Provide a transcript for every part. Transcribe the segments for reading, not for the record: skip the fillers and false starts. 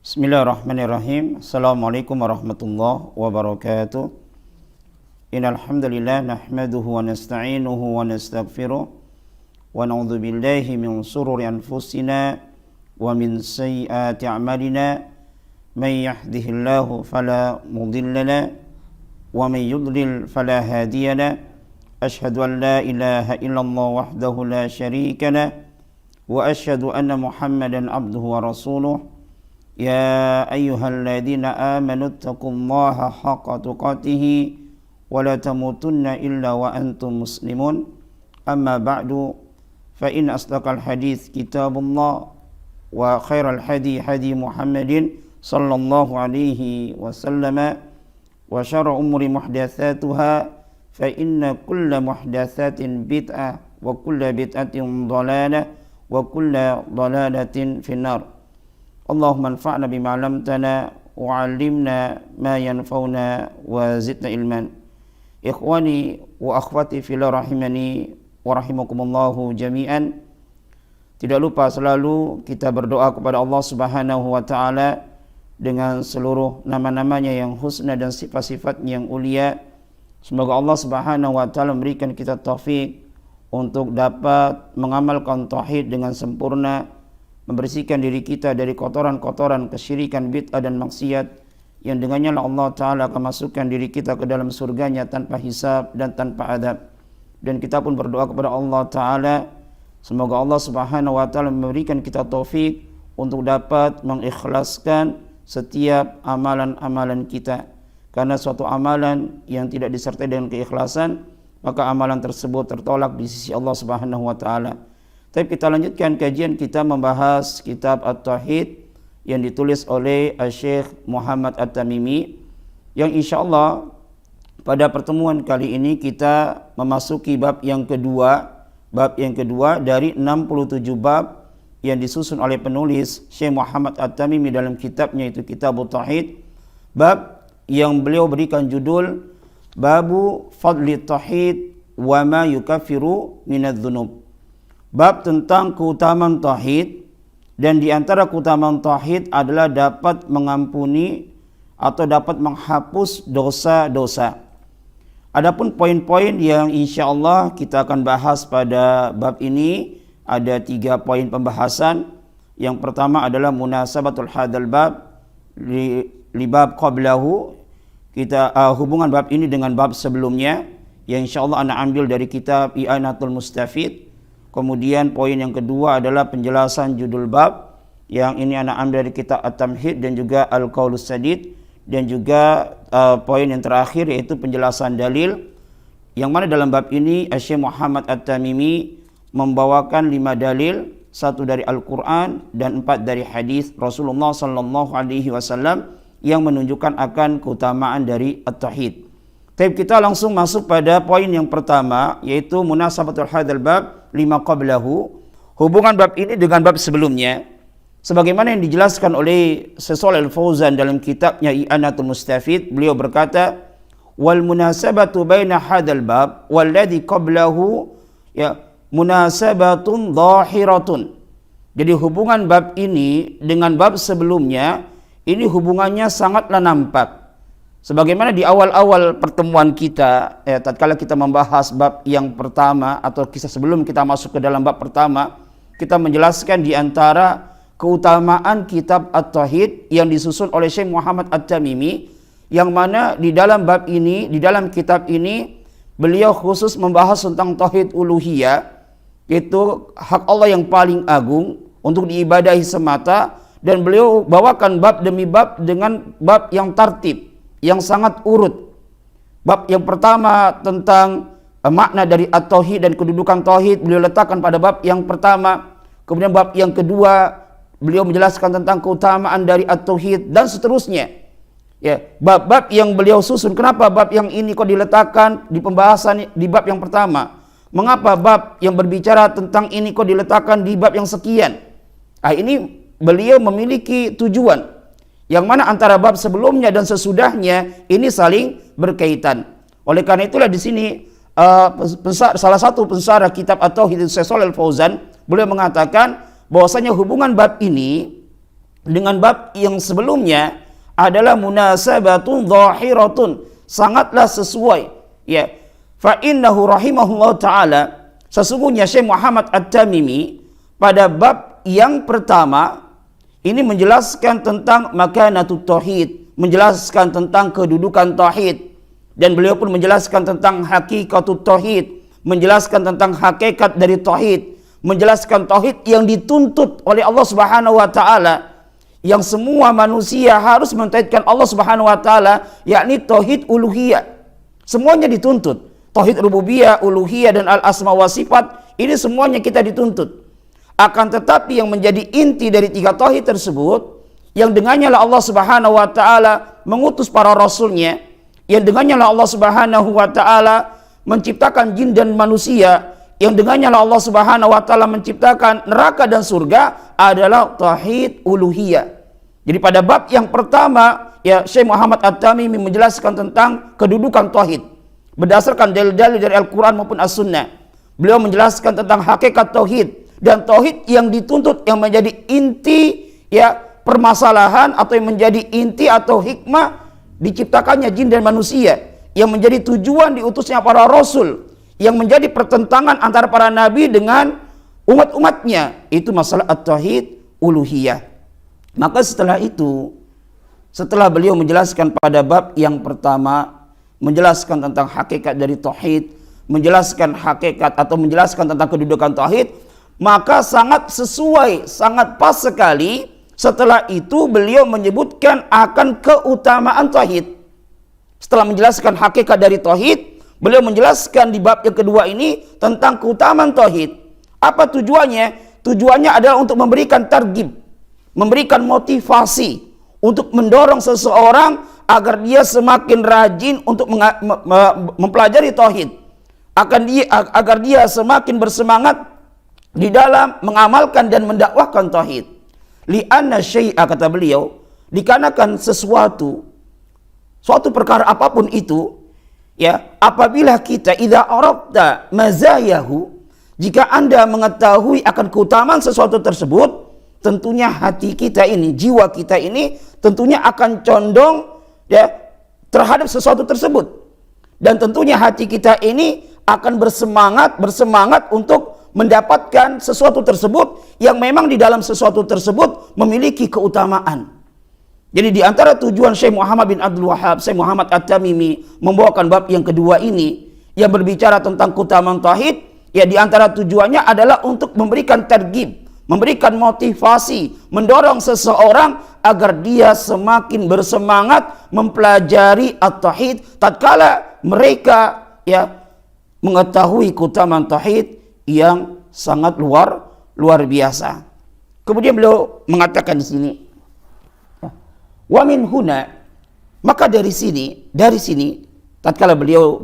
Bismillahirrahmanirrahim. Assalamualaikum warahmatullahi wabarakatuh. Innal hamdalillah nahmaduhu wa nasta'inuhu wa nastaghfiruh wa na'udzu billahi min shururi anfusina wa min sayyiati a'malina. May yahdihillahu fala mudilla lahu wa may yudlil fala hadiya lahu. Asyhadu an la ilaha illallah wahdahu la syarika lahu wa asyhadu anna Muhammadan abduhu wa rasuluh. Ya ayyuhalladzina amanu taqullaha haqqa tuqatih wa la tamutunna illa wa antum muslimun. Amma ba'du, fa in asdaqal hadits kitabullah wa khairal hadi hadi Muhammadin sallallahu alaihi wasallam wa syarrul umuri muhdatsatuha fa inna kulla muhdatsatin bid'ah wa kulla bid'atin dhalalah wa kulla dhalalatin finnar. Allahumma anfa'na bima 'allamtana wa 'allimna ma yanfa'una wa zidna ilman. Ikhwani wa akhwati fillah rahimani wa rahimakumullahu jami'an. Tidak lupa selalu kita berdoa kepada Allah Subhanahu wa taala dengan seluruh nama-namanya yang husna dan sifat-sifatnya yang ulia. Semoga Allah Subhanahu wa taala memberikan kita taufik untuk dapat mengamalkan tauhid dengan sempurna, membersihkan diri kita dari kotoran-kotoran kesyirikan, bid'ah dan maksiat, yang dengannya Allah Ta'ala akan masukkan diri kita ke dalam surganya tanpa hisab dan tanpa adab. Dan kita pun berdoa kepada Allah Ta'ala, semoga Allah Subhanahu wa taala memberikan kita taufik untuk dapat mengikhlaskan setiap amalan-amalan kita. Karena suatu amalan yang tidak disertai dengan keikhlasan, maka amalan tersebut tertolak di sisi Allah Subhanahu wa taala. Tapi kita lanjutkan kajian kita membahas kitab At-Tauhid yang ditulis oleh Syekh Muhammad At-Tamimi, yang insyaallah pada pertemuan kali ini kita memasuki bab yang kedua dari 67 bab yang disusun oleh penulis Syekh Muhammad At-Tamimi dalam kitabnya itu Kitab At-Tauhid, bab yang beliau berikan judul Babu Fadli Tauhid wa ma yukaffiru minadz-dzunub. Bab tentang keutamaan tauhid, dan di antara keutamaan tauhid adalah dapat mengampuni atau dapat menghapus dosa-dosa. Adapun poin-poin yang insyaallah kita akan bahas pada bab ini, ada 3 poin pembahasan. Yang pertama adalah munasabatul hadzal bab li bab qablahu. Kita hubungan bab ini dengan bab sebelumnya yang insyaallah ana ambil dari kitab I'anatul Mustafid. Kemudian poin yang kedua adalah penjelasan judul bab, yang ini anak ambil dari kitab At-Tamhid dan juga Al-Qaulus Sadid, dan juga poin yang terakhir yaitu penjelasan dalil, yang mana dalam bab ini Syekh Muhammad At-Tamimi membawakan 5 dalil, 1 dari Al-Quran dan 4 dari hadis Rasulullah sallallahu alaihi wasallam yang menunjukkan akan keutamaan dari At-Tauhid. Tapi kita langsung masuk pada poin yang pertama, yaitu munasabatul hadzal bab lima qablahu, hubungan bab ini dengan bab sebelumnya, sebagaimana yang dijelaskan oleh Syekh Shalih Al-Fauzan dalam kitabnya I'anatul Mustafid. Beliau berkata, wal munasabatu baina hadzal bab walladzi qablahu ya munasabatun dhahiratun. Jadi hubungan bab ini dengan bab sebelumnya ini hubungannya sangatlah nampak. Sebagaimana di awal-awal pertemuan kita, tatkala kita membahas bab yang pertama atau kisah sebelum kita masuk ke dalam bab pertama, kita menjelaskan di antara keutamaan kitab At-Tauhid yang disusun oleh Syekh Muhammad At-Tamimi, yang mana di dalam bab ini, di dalam kitab ini, beliau khusus membahas tentang tauhid uluhiyah, yaitu hak Allah yang paling agung untuk diibadahi semata, dan beliau bawakan bab demi bab dengan bab yang tartib, yang sangat urut. Bab yang pertama tentang makna dari at-tauhid dan kedudukan tauhid beliau letakkan pada bab yang pertama. Kemudian bab yang kedua beliau menjelaskan tentang keutamaan dari at-tauhid dan seterusnya. Ya, bab-bab yang beliau susun, kenapa bab yang ini kok diletakkan di pembahasan di bab yang pertama? Mengapa bab yang berbicara tentang ini kok diletakkan di bab yang sekian? Ini beliau memiliki tujuan, yang mana antara bab sebelumnya dan sesudahnya ini saling berkaitan. Oleh karena itulah di sini salah satu pensarah kitab At-Tauhid Syekh Shalih Al-Fauzan, beliau mengatakan bahwasanya hubungan bab ini dengan bab yang sebelumnya adalah munasabatun zahiratun, sangatlah sesuai, ya. Fa innahu rahimahullah taala, sesungguhnya Syekh Muhammad At-Tamimi pada bab yang pertama ini menjelaskan tentang makanatut tauhid, menjelaskan tentang kedudukan tauhid, dan beliau pun menjelaskan tentang hakikatut tauhid, menjelaskan tentang hakikat dari tauhid, menjelaskan tauhid yang dituntut oleh Allah Subhanahu wa taala, yang semua manusia harus mentauhidkan Allah Subhanahu wa taala, yakni tauhid uluhiyah. Semuanya dituntut. Tauhid rububiyah, uluhiyah, dan al-asma wa sifat, ini semuanya kita dituntut. Akan tetapi yang menjadi inti dari tiga tauhid tersebut, yang dengannya lah Allah Subhanahu wa taala mengutus para rasulnya, yang dengannya lah Allah Subhanahu wa taala menciptakan jin dan manusia, yang dengannya lah Allah Subhanahu wa taala menciptakan neraka dan surga, adalah tauhid uluhiyah. Jadi pada bab yang pertama, ya, Syekh Muhammad At-Tamimi menjelaskan tentang kedudukan tauhid berdasarkan dalil-dalil dari Al-Qur'an maupun As-Sunnah. Beliau menjelaskan tentang hakikat tauhid dan tauhid yang dituntut, yang menjadi inti, ya, permasalahan atau yang menjadi inti atau hikmah diciptakannya jin dan manusia, yang menjadi tujuan diutusnya para rasul, yang menjadi pertentangan antara para nabi dengan umat-umatnya, itu masalah at-tauhid uluhiyah. Maka setelah itu, setelah beliau menjelaskan pada bab yang pertama, menjelaskan tentang hakikat dari tauhid, menjelaskan hakikat atau menjelaskan tentang kedudukan tauhid, maka sangat sesuai, sangat pas sekali setelah itu beliau menyebutkan akan keutamaan tauhid. Setelah menjelaskan hakikat dari tauhid, beliau menjelaskan di bab yang kedua ini tentang keutamaan tauhid. Apa tujuannya? Tujuannya adalah untuk memberikan targhib, memberikan motivasi untuk mendorong seseorang agar dia semakin rajin untuk mempelajari tauhid, agar dia semakin bersemangat di dalam mengamalkan dan mendakwahkan tauhid. Li'anna syai'a, kata beliau, dikarenakan suatu perkara apapun itu, ya, apabila kita idza aradta mazayahu, jika Anda mengetahui akan keutamaan sesuatu tersebut, tentunya hati kita ini, jiwa kita ini tentunya akan condong, ya, terhadap sesuatu tersebut. Dan tentunya hati kita ini akan bersemangat untuk mendapatkan sesuatu tersebut yang memang di dalam sesuatu tersebut memiliki keutamaan. Jadi di antara tujuan Syekh Muhammad bin Abdul Wahhab, Syekh Muhammad At-Tamimi membawakan bab yang kedua ini yang berbicara tentang keutamaan tauhid, ya, di antara tujuannya adalah untuk memberikan targhib, memberikan motivasi, mendorong seseorang agar dia semakin bersemangat mempelajari at-tauhid tatkala mereka, ya, mengetahui keutamaan tauhid yang sangat luar biasa. Kemudian beliau mengatakan di sini, wa min huna, maka dari sini tatkala beliau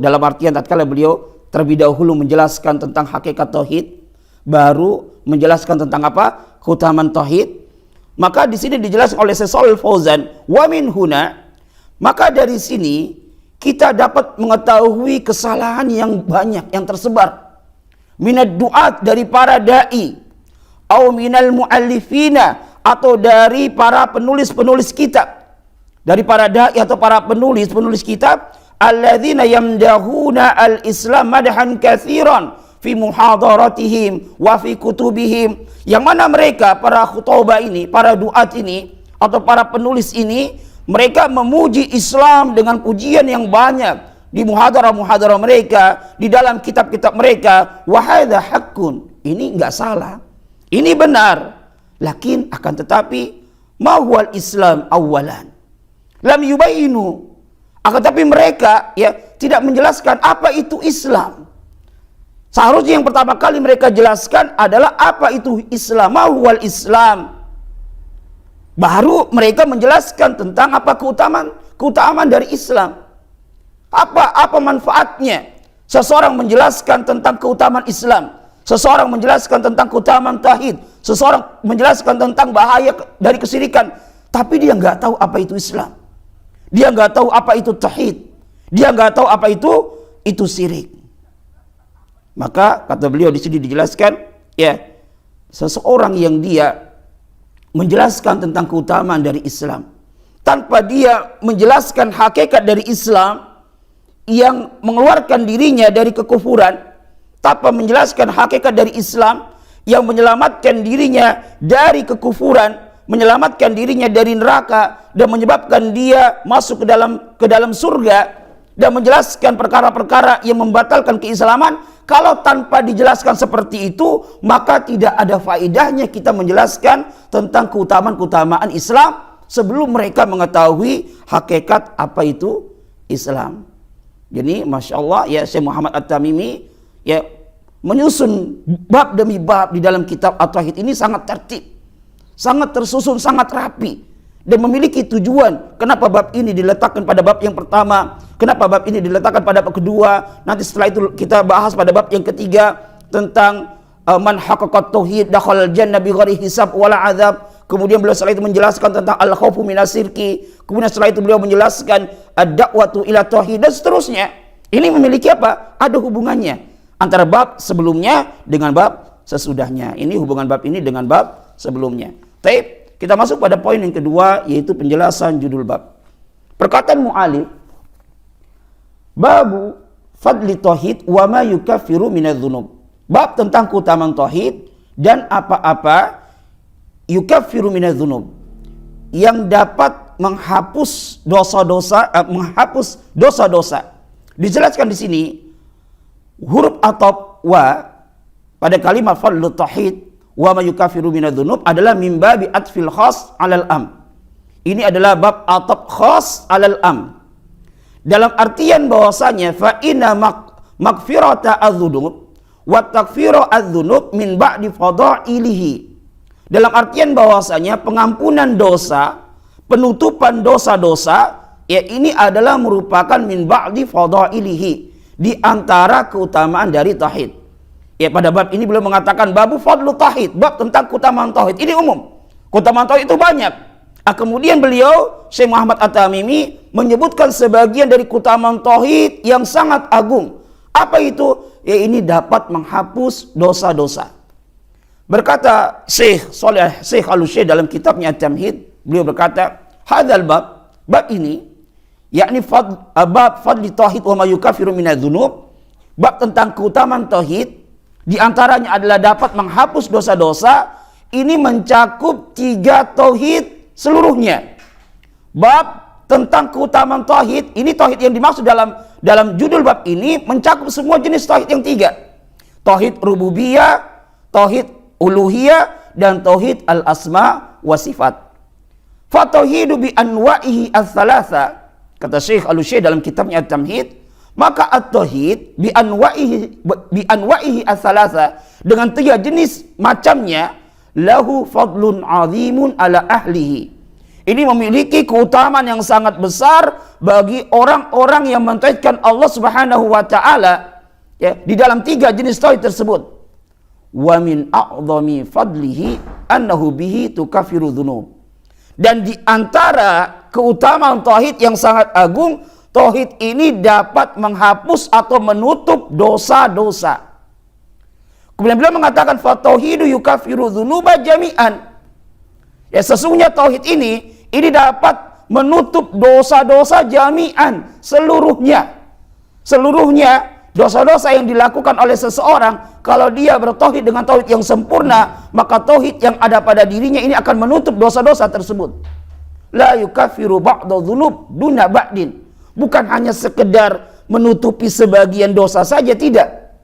terlebih dahulu menjelaskan tentang hakikat tauhid, baru menjelaskan tentang apa? Keutamaan tauhid. Maka di sini dijelaskan oleh Syekh Shalih Fauzan, wa min huna, maka dari sini kita dapat mengetahui kesalahan yang banyak yang tersebar minad du'at, dari para dai, au minal muallifina, atau dari para penulis-penulis kitab, dari para dai atau para penulis kitab, alladzina yamdahuna al-islam madhan katsiran fi muhadaratihim wa fi kutubihim, yang mana mereka, para khutbah ini, para duat ini atau para penulis ini, mereka memuji Islam dengan pujian yang banyak di muhadarah-muhadarah mereka, di dalam kitab-kitab mereka. Wa hadza haqqun, ini enggak salah, ini benar. Lakin akan tetapi ma huwal Islam awalan lam yubayinu, akan tetapi mereka, ya, tidak menjelaskan apa itu Islam. Seharusnya yang pertama kali mereka jelaskan adalah apa itu Islam, ma huwal Islam. Baru mereka menjelaskan tentang apa keutamaan dari Islam. Apa manfaatnya seseorang menjelaskan tentang keutamaan Islam, seseorang menjelaskan tentang keutamaan tauhid, seseorang menjelaskan tentang bahaya dari kesyirikan, tapi dia nggak tahu apa itu Islam, dia nggak tahu apa itu tauhid, dia nggak tahu apa itu syirik. Maka kata beliau di sini dijelaskan, ya, seseorang yang dia menjelaskan tentang keutamaan dari Islam, tanpa dia menjelaskan hakikat dari Islam yang mengeluarkan dirinya dari kekufuran, tanpa menjelaskan hakikat dari Islam yang menyelamatkan dirinya dari kekufuran, menyelamatkan dirinya dari neraka dan menyebabkan dia masuk ke dalam surga, dan menjelaskan perkara-perkara yang membatalkan keislaman. Kalau tanpa dijelaskan seperti itu, maka tidak ada faedahnya kita menjelaskan tentang keutamaan-keutamaan Islam sebelum mereka mengetahui hakikat apa itu Islam. Jadi Masya Allah ya, Syekh Muhammad At-Tamimi ya menyusun bab demi bab di dalam kitab At-Tauhid ini sangat tertib, sangat tersusun, sangat rapi, dan memiliki tujuan. Kenapa bab ini diletakkan pada bab yang pertama, kenapa bab ini diletakkan pada bab kedua, nanti setelah itu kita bahas pada bab yang ketiga tentang man haqqaqat tauhid dakhalal jannah bighairi hisab wala azab. Kemudian beliau setelah itu menjelaskan tentang al-khawfu minasirki. Kemudian setelah itu beliau menjelaskan ad-da'watu ila tauhid dan seterusnya. Ini memiliki apa? Ada hubungannya antara bab sebelumnya dengan bab sesudahnya. Ini hubungan bab ini dengan bab sebelumnya. Baik, kita masuk pada poin yang kedua, yaitu penjelasan judul bab. Perkataan mu'alif, babu fadli tauhid wa ma yukaffiru minadz-dzunub. Bab tentang keutamaan tauhid dan apa-apa yukaffiru minadz-dzunub yang dapat menghapus dosa-dosa, menghapus dosa-dosa. Dijelaskan di sini huruf atop wa pada kalimat fadlu tauhid wa ma yukaffiru minadz-dzunub adalah min babi atfil khas 'alal am. Ini adalah bab atop khas 'alal am. Dalam artian bahwasanya fa inna maghfirata adz-dzunub wa takfiru adz-dzunub min ba'di fadailihi. Dalam artian bahwasanya pengampunan dosa, penutupan dosa-dosa, ya ini adalah merupakan min ba'di fadailihi, di antara keutamaan dari tauhid. Ya pada bab ini beliau mengatakan babu fadlu tauhid, bab tentang keutamaan tauhid. Ini umum. Keutamaan tauhid itu banyak. Kemudian beliau Syekh Muhammad At-Tamimi menyebutkan sebagian dari keutamaan tauhid yang sangat agung. Apa itu? Ya ini dapat menghapus dosa-dosa. Berkata Syekh Al-Syekh dalam kitabnya At-Tamhid, beliau berkata, hadzal bab ini yakni bab fadli tauhid wa ma yukaffiru minadz-dzunub, bab tentang keutamaan tauhid, di antaranya adalah dapat menghapus dosa-dosa. Ini mencakup 3 tauhid seluruhnya. Bab tentang keutamaan tauhid, ini tauhid yang dimaksud dalam judul bab ini mencakup semua jenis tauhid yang 3. Tauhid rububiyah, tauhid uluhiyah, dan tauhid al-asma wa sifat. Fa tauhidu bi anwa'ihi ats-tsalatsa, kata Syekh Al-Syekh dalam kitabnya At-Tamhid, maka at-tauhid bi anwa'ihi ats-tsalatsa, dengan 3 jenis macamnya, lahu fadlun 'azimun ala ahlihi. Ini memiliki keutamaan yang sangat besar bagi orang-orang yang mentauhidkan Allah Subhanahu wa taala, ya, di dalam 3 jenis tauhid tersebut. Wa min a'dhami fadlihi annahu bihi tukaffiru dzunub. Dan di antara keutamaan tauhid yang sangat agung, tauhid ini dapat menghapus atau menutup dosa-dosa. Kemudian beliau mengatakan fa tauhidu yukaffiru dzunuba jami'an. Ya sesungguhnya tauhid ini dapat menutup dosa-dosa jami'an, seluruhnya. Seluruhnya dosa-dosa yang dilakukan oleh seseorang, kalau dia bertauhid dengan tauhid yang sempurna, maka tauhid yang ada pada dirinya ini akan menutup dosa-dosa tersebut. La yukaffiru ba'da dzunub duna ba'din. Bukan hanya sekedar menutupi sebagian dosa saja, tidak.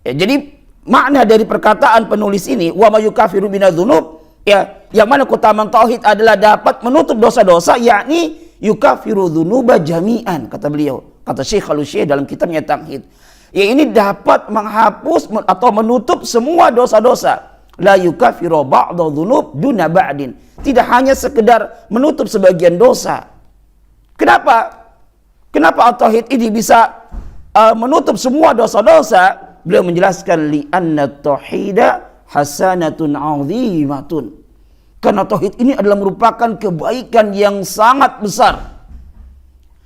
Ya, jadi makna dari perkataan penulis ini, wa ma yukaffiru minadz-dzunub, ya, yang mana keutamaan tauhid adalah dapat menutup dosa-dosa, yakni yukaffiru dzunuba jami'an, kata beliau. Kata Syekh Al-Syekh dalam kitabnya Tamhid, ya ini dapat menghapus atau menutup semua dosa-dosa. La yukaffiru ba'da dzunub duna ba'din. Tidak hanya sekedar menutup sebagian dosa. Kenapa? Kenapa tauhid ini bisa menutup semua dosa-dosa? Beliau menjelaskan li anna tauhida hasanatun 'azimatun. Karena tauhid ini adalah merupakan kebaikan yang sangat besar.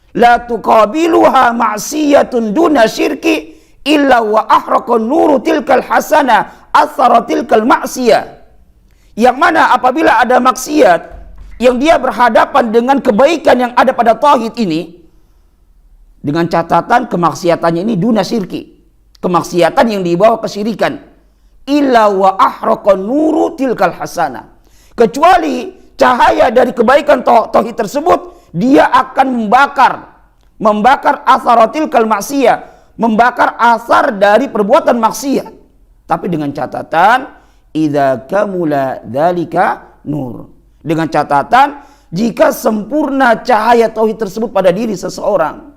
La tuqabiluha ma'siyatun duna syirki illa wa ahraqa nuru tilkal hasanah athara tilkal ma'siyah. Yang mana apabila ada maksiat yang dia berhadapan dengan kebaikan yang ada pada tauhid ini, dengan catatan kemaksiatannya ini duna syirki, kemaksiatan yang dibawa kesyirikan, illa wa ahraqa nuru tilkal hasanah, kecuali cahaya dari kebaikan tauhid tersebut dia akan membakar atharatil kal maksiyah, membakar asar dari perbuatan maksiat, tapi dengan catatan idza kamula dzalika nur, dengan catatan jika sempurna cahaya tauhid tersebut pada diri seseorang.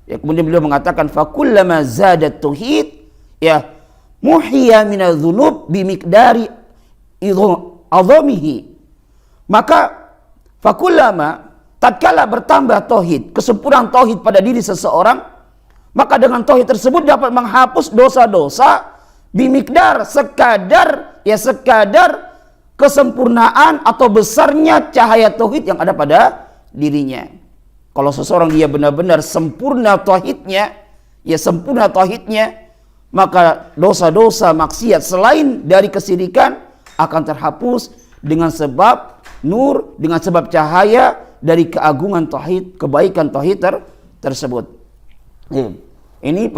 Ya, kemudian beliau mengatakan fakullama zadat tauhid ya muhya minadz-dzunub bimiqdari idhamihi, maka fakullama, tatkala bertambah tauhid, kesempurnaan tauhid pada diri seseorang, maka dengan tauhid tersebut dapat menghapus dosa-dosa bimikdar, sekadar kesempurnaan atau besarnya cahaya tauhid yang ada pada dirinya. Kalau seseorang dia benar-benar sempurna tauhidnya, maka dosa-dosa maksiat selain dari kesyirikan akan terhapus dengan sebab nur, dengan sebab cahaya dari keagungan tauhid, kebaikan tauhid tersebut. Ini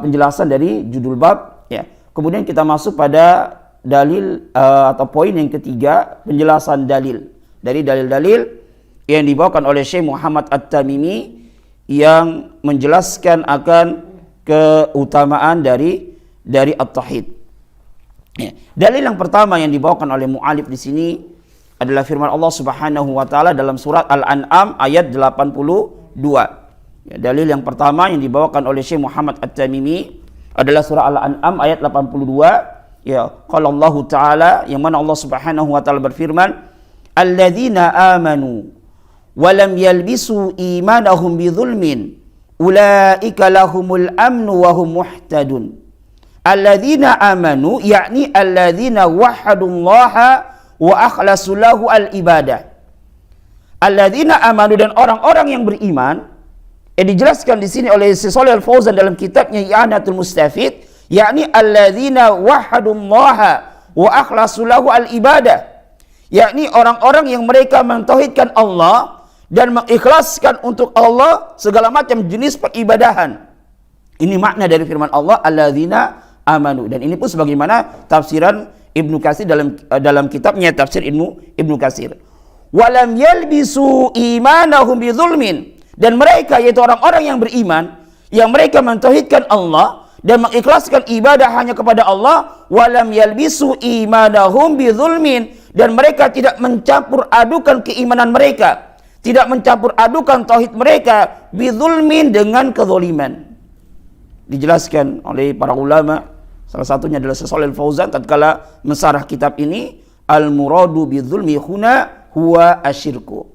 penjelasan dari judul bab ya. Kemudian kita masuk pada dalil atau poin yang ketiga, penjelasan dalil. Dari dalil-dalil yang dibawakan oleh Syekh Muhammad At-Tamimi yang menjelaskan akan keutamaan dari at-tauhid. Ya. Dalil yang pertama yang dibawakan oleh mu'alif di sini adalah firman Allah Subhanahu wa taala dalam surat Al-An'am ayat 82. Ya, dalil yang pertama yang dibawakan oleh Syekh Muhammad At-Tamimi adalah surah Al-An'am ayat 82. Ya, qala Allah taala, yang mana Allah Subhanahu wa taala berfirman, alladzina amanu wa lam yalbisu imanahum bidzulmin ulaika lahumul amnu wa hum muhtadun. Alladzina amanu yakni alladzina wahhadullaha wa akhlasu lahu al-ibadah. Alladzina amanu, dan orang-orang yang beriman, dijelaskan di sini oleh Syekh Shalih Al-Fauzan dalam kitabnya I'anatul Mustafid, yakni alladzina wahhadullaha wa akhlasu lahu al-ibadah, yakni orang-orang yang mereka mentauhidkan Allah dan mengikhlaskan untuk Allah segala macam jenis peribadahan. Ini makna dari firman Allah alladzina amanu, dan ini pun sebagaimana tafsiran Ibnu Katsir dalam kitabnya tafsir Ibnu Katsir. Walam yalbisu imanahum bidzulmin, dan mereka yaitu orang-orang yang beriman yang mereka mentauhidkan Allah dan mengikhlaskan ibadah hanya kepada Allah, walam yalbisu imanahum bidzulmin, dan mereka tidak mencampur adukan keimanan mereka, tidak mencampur adukan tauhid mereka bidzulmin, dengan kezaliman. Dijelaskan oleh para ulama, salah satunya adalah Syekh Shalih Al-Fauzan tatkala mensarah kitab ini, al-muradu bidzulmi huna huwa asyirku.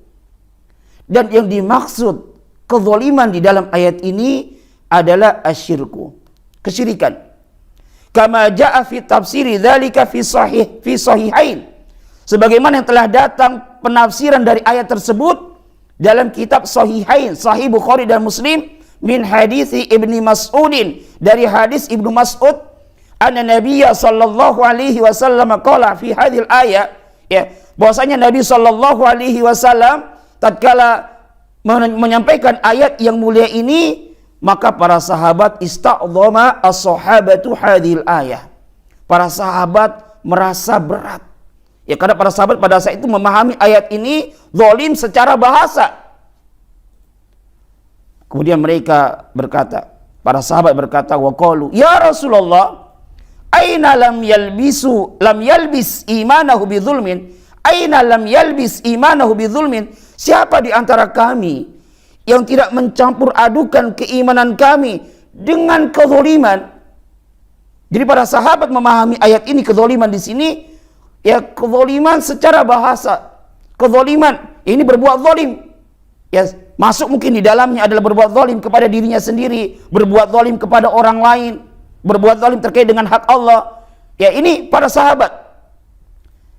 Dan yang dimaksud kezaliman di dalam ayat ini adalah asyirku, kesyirikan. Kama jaa fi tafsiri dzalika fi sahihain, sebagaimana yang telah datang penafsiran dari ayat tersebut dalam kitab Sahihain, Sahih Bukhari dan Muslim, min hadits Ibnu Mas'udin, dari hadis Ibnu Mas'ud, anna Nabiyya sallallahu alaihi wasallam qala fi hadhil ayat, ya, bahwasanya Nabi sallallahu alaihi wasallam tatkala menyampaikan ayat yang mulia ini, maka para sahabat ista'dhama as-sahabatu hadhil ayah. Para sahabat merasa berat. Ya, karena para sahabat pada saat itu memahami ayat ini zalim secara bahasa. Kemudian mereka berkata, para sahabat berkata, waqalu ya Rasulullah, aina lam yalbis imanahu bidzulmin, aina lam yalbis imanahu bidzulmin, siapa di antara kami yang tidak mencampur adukan keimanan kami dengan kezaliman. Jadi para sahabat memahami ayat ini, kezaliman di sini ya kezaliman secara bahasa, kezaliman ini berbuat zalim, ya masuk mungkin di dalamnya adalah berbuat zalim kepada dirinya sendiri, berbuat zalim kepada orang lain, berbuat zalim terkait dengan hak Allah. Ya, ini para sahabat.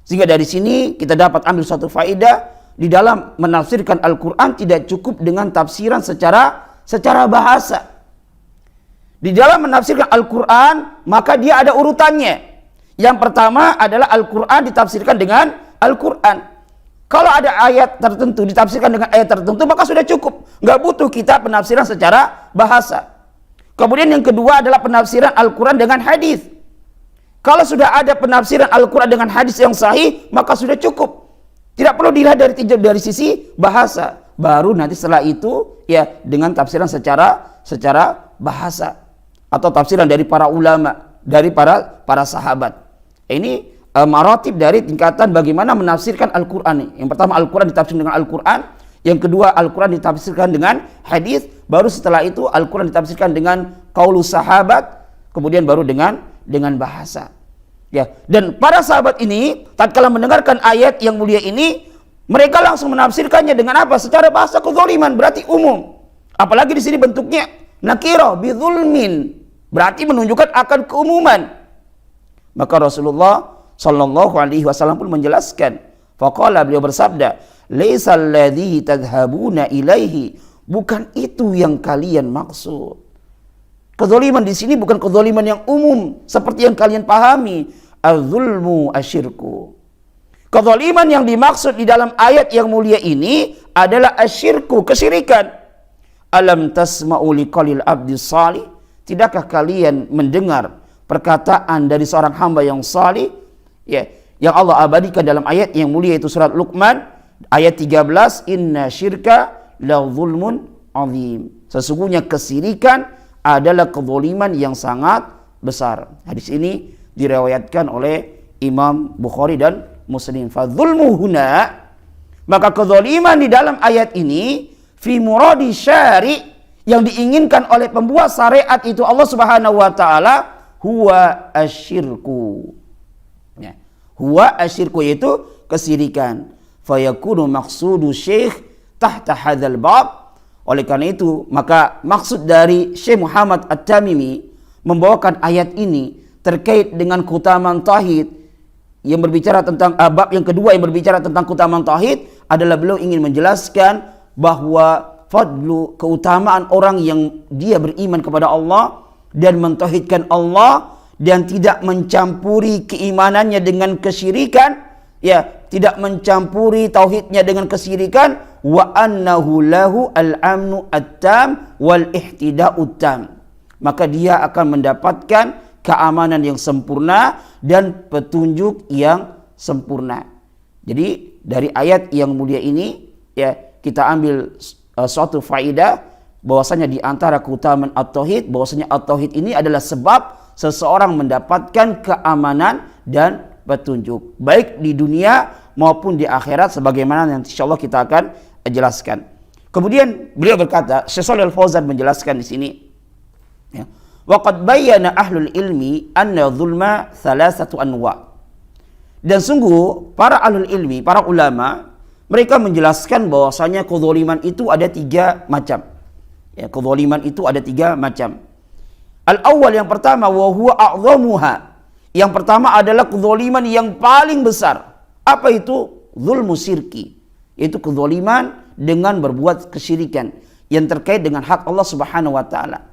Sehingga dari sini kita dapat ambil suatu faedah, di dalam menafsirkan Al-Quran tidak cukup dengan tafsiran secara bahasa. Di dalam menafsirkan Al-Quran maka dia ada urutannya. Yang pertama adalah Al-Quran ditafsirkan dengan Al-Quran. Kalau ada ayat tertentu ditafsirkan dengan ayat tertentu, maka sudah cukup. Nggak butuh kita penafsiran secara bahasa. Kemudian yang kedua adalah penafsiran Al-Quran dengan hadis. Kalau sudah ada penafsiran Al-Quran dengan hadis yang sahih, maka sudah cukup. Tidak perlu dilihat dari sisi bahasa. Baru nanti setelah itu ya dengan tafsiran secara bahasa atau tafsiran dari para ulama, dari para sahabat. Ini maratib dari tingkatan bagaimana menafsirkan Al-Quran. Yang pertama Al-Quran ditafsirkan dengan Al-Quran, yang kedua Al-Quran ditafsirkan dengan hadis, baru setelah itu Al-Quran ditafsirkan dengan qaulus sahabat, kemudian baru dengan bahasa. Ya, dan para sahabat ini tatkala mendengarkan ayat yang mulia ini, mereka langsung menafsirkannya dengan apa? Secara bahasa kezaliman, berarti umum. Apalagi di sini bentuknya nakirah bidzulmin, berarti menunjukkan akan keumuman. Maka Rasulullah sallallahu alaihi wasallam pun menjelaskan. Faqala, beliau bersabda, "Laisal ladzi tadhhabuna ilaihi." Bukan itu yang kalian maksud. Kezaliman di sini bukan kezaliman yang umum seperti yang kalian pahami. Az-zulmu asyirku. Kezaliman yang dimaksud di dalam ayat yang mulia ini adalah asyirku, kesyirikan. Alam tasma'u liqaulil abdi salih? Tidakkah kalian mendengar perkataan dari seorang hamba yang salih? Ya, yang Allah abadikan dalam ayat yang mulia itu surat Luqman ayat 13, inna syirka la zulmun azim. Sesungguhnya kesirikan adalah kezaliman yang sangat besar. Hadis ini diriwayatkan oleh Imam Bukhari dan Muslim. Fadzulmu huna, maka kezaliman di dalam ayat ini fi muradi syari, yang diinginkan oleh pembuat syariat itu Allah Subhanahu wa taala, huwa asyirku. Ya. Huwa asyirku yaitu kesirikan. Fayakunu maqsudu syekh tahta hadzal bab. Oleh karena itu, maka maksud dari Syekh Muhammad At-Tamimi membawakan ayat ini terkait dengan keutamaan tauhid, yang berbicara tentang bab yang kedua yang berbicara tentang keutamaan tauhid adalah beliau ingin menjelaskan bahwa fadlu, keutamaan orang yang dia beriman kepada Allah dan mentauhidkan Allah dan tidak mencampuri keimanannya dengan kesyirikan, ya, tidak mencampuri tauhidnya dengan kesyirikan, wa annahu lahu al-amnu at-tam wal ihtida'ut tam, maka dia akan mendapatkan keamanan yang sempurna dan petunjuk yang sempurna. Jadi dari ayat yang mulia ini ya kita ambil suatu faedah bahwasanya di antara keutamaan at-tauhid, bahwasanya at-tauhid ini adalah sebab seseorang mendapatkan keamanan dan petunjuk baik di dunia maupun di akhirat, sebagaimana yang insyaallah kita akan jelaskan. Kemudian beliau berkata, Syekh Shalih Al-Fauzan menjelaskan di sini, ya, wa qad bayyana ahlul ilmi anna dzulma thalathatu anwa. Dan sungguh para ahlul ilmi, para ulama, mereka menjelaskan bahwasanya kezaliman itu ada 3 macam. Ya, kezaliman itu ada 3 macam. Al-awwal, yang pertama, wa huwa a'dhamuha. Yang pertama adalah kezaliman yang paling besar. Apa itu? Zulmu syirki. Itu kezaliman dengan berbuat kesyirikan yang terkait dengan hak Allah Subhanahu wa taala.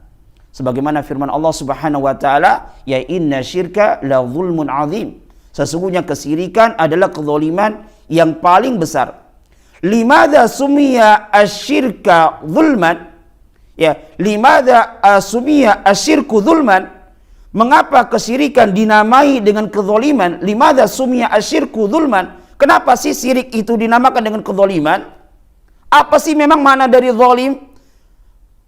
Sebagaimana firman Allah Subhanahu wa taala, ya inna syirka la zulmun azim. Sesungguhnya kesyirikan adalah kezaliman yang paling besar. Limadza sumiya asyirka zulman? Ya, limadza sumiya asyirku zulman? Mengapa kesyirikan dinamai dengan kezaliman? Limadza sumiya asyirku zulman? Kenapa sih syirik itu dinamakan dengan kezaliman? Apa sih memang makna dari zalim?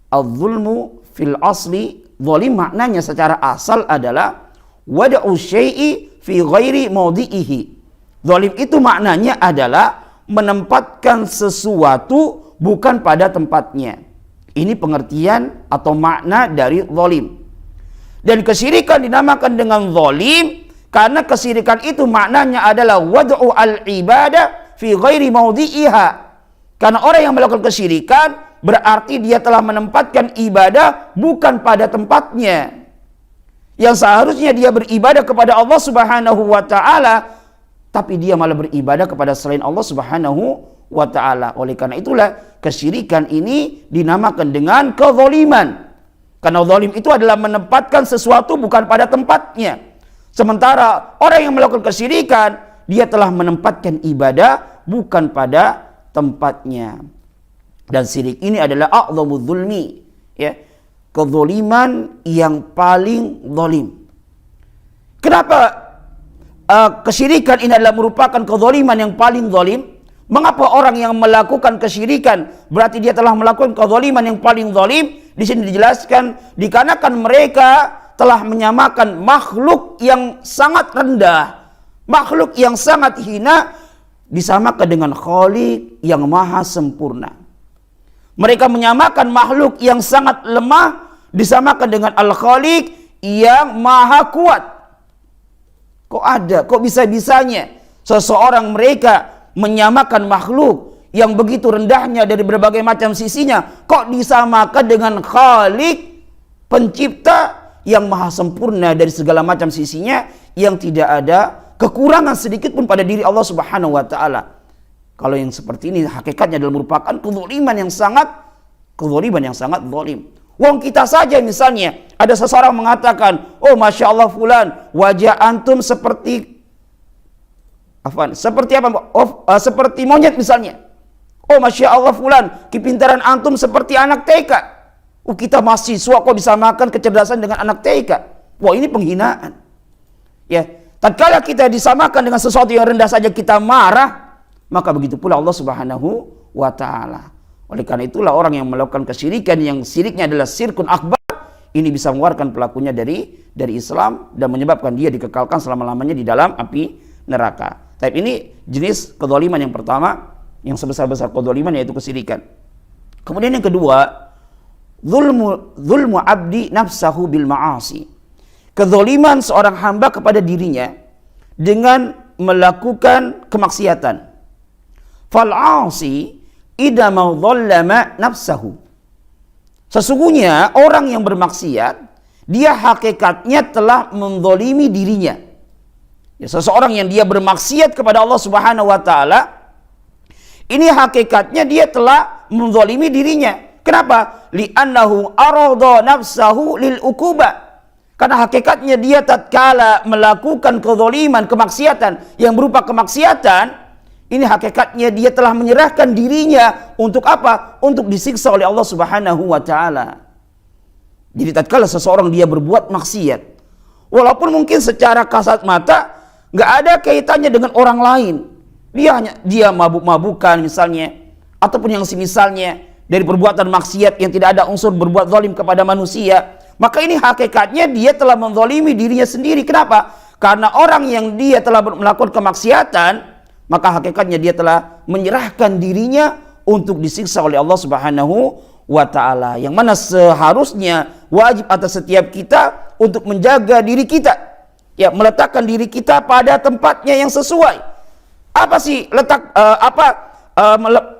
Az-zulmu fil asli, zalim maknanya secara asal adalah wada'u syai'i fi ghairi mawdi'ihi. Zalim itu maknanya adalah menempatkan sesuatu bukan pada tempatnya. Ini pengertian atau makna dari zalim. Dan kesyirikan dinamakan dengan zalim karena kesyirikan itu maknanya adalah wad'u al-ibadah fi ghairi mawdi'iha. Karena orang yang melakukan kesyirikan berarti dia telah menempatkan ibadah bukan pada tempatnya. Yang seharusnya dia beribadah kepada Allah Subhanahu wa taala, tapi dia malah beribadah kepada selain Allah Subhanahu wa taala. Oleh karena itulah kesyirikan ini dinamakan dengan kezaliman. Karena zalim itu adalah menempatkan sesuatu bukan pada tempatnya. Sementara orang yang melakukan kesyirikan, dia telah menempatkan ibadah bukan pada tempatnya. Dan syirik ini adalah a'dhamudz zulmi, ya, kezaliman yang paling zalim. Kenapa kesyirikan ini adalah merupakan kezaliman yang paling zalim? Mengapa orang yang melakukan kesyirikan berarti dia telah melakukan kezaliman yang paling zalim? Di sini dijelaskan dikarenakan mereka telah menyamakan makhluk yang sangat rendah, makhluk yang sangat hina disamakan dengan Khaliq yang maha sempurna. Mereka menyamakan makhluk yang sangat lemah disamakan dengan Al-Khaliq yang maha kuat. Kok bisa-bisanya seseorang mereka menyamakan makhluk yang begitu rendahnya dari berbagai macam sisinya, kok disamakan dengan Khaliq, pencipta yang maha sempurna dari segala macam sisinya, yang tidak ada kekurangan sedikit pun pada diri Allah Subhanahu wa taala. Kalau yang seperti ini hakikatnya adalah merupakan kezaliman yang sangat zalim. Wong kita saja misalnya ada seseorang mengatakan, "Oh, Masya Allah fulan, wajah antum seperti seperti apa? Seperti monyet misalnya. Oh, Masya Allah fulan, kepintaran antum seperti anak TK." Kita mahasiswa kok bisa makan kecerdasan dengan anak TK? Wah, ini penghinaan. Ya, tatkala kita disamakan dengan sesuatu yang rendah saja kita marah, maka begitu pula Allah Subhanahu wa taala. Oleh karena itulah orang yang melakukan kesyirikan yang syiriknya adalah syirkun akbar, ini bisa mengeluarkan pelakunya dari Islam dan menyebabkan dia dikekalkan selama-lamanya di dalam api neraka. Tapi ini jenis kezaliman yang pertama, yang sebesar-besar kezaliman, yaitu kesyirikan. Kemudian yang kedua, zulmu abdi nafsahu bil ma'asi. Kezaliman seorang hamba kepada dirinya dengan melakukan kemaksiatan. Fal'asi idza ma dhallama nafsahu. Sesungguhnya orang yang bermaksiat, dia hakikatnya telah menzalimi dirinya. Ya, seseorang yang dia bermaksiat kepada Allah Subhanahu wa taala, ini hakikatnya dia telah menzalimi dirinya. Kenapa? Li'annahu arada nafsahu lil uquba. Karena hakikatnya dia tatkala melakukan kezaliman, kemaksiatan yang berupa kemaksiatan, ini hakikatnya dia telah menyerahkan dirinya untuk apa? Untuk disiksa oleh Allah Subhanahu wa taala. Jadi tatkala seseorang dia berbuat maksiat, walaupun mungkin secara kasat mata nggak ada kaitannya dengan orang lain, dia mabuk-mabukan misalnya, ataupun yang semisalnya dari perbuatan maksiat yang tidak ada unsur berbuat zalim kepada manusia, maka ini hakikatnya dia telah menzalimi dirinya sendiri. Kenapa? Karena orang yang dia telah melakukan kemaksiatan, maka hakikatnya dia telah menyerahkan dirinya untuk disiksa oleh Allah Subhanahu wa taala. Yang mana seharusnya wajib atas setiap kita untuk menjaga diri kita, ya, meletakkan diri kita pada tempatnya yang sesuai. Apa sih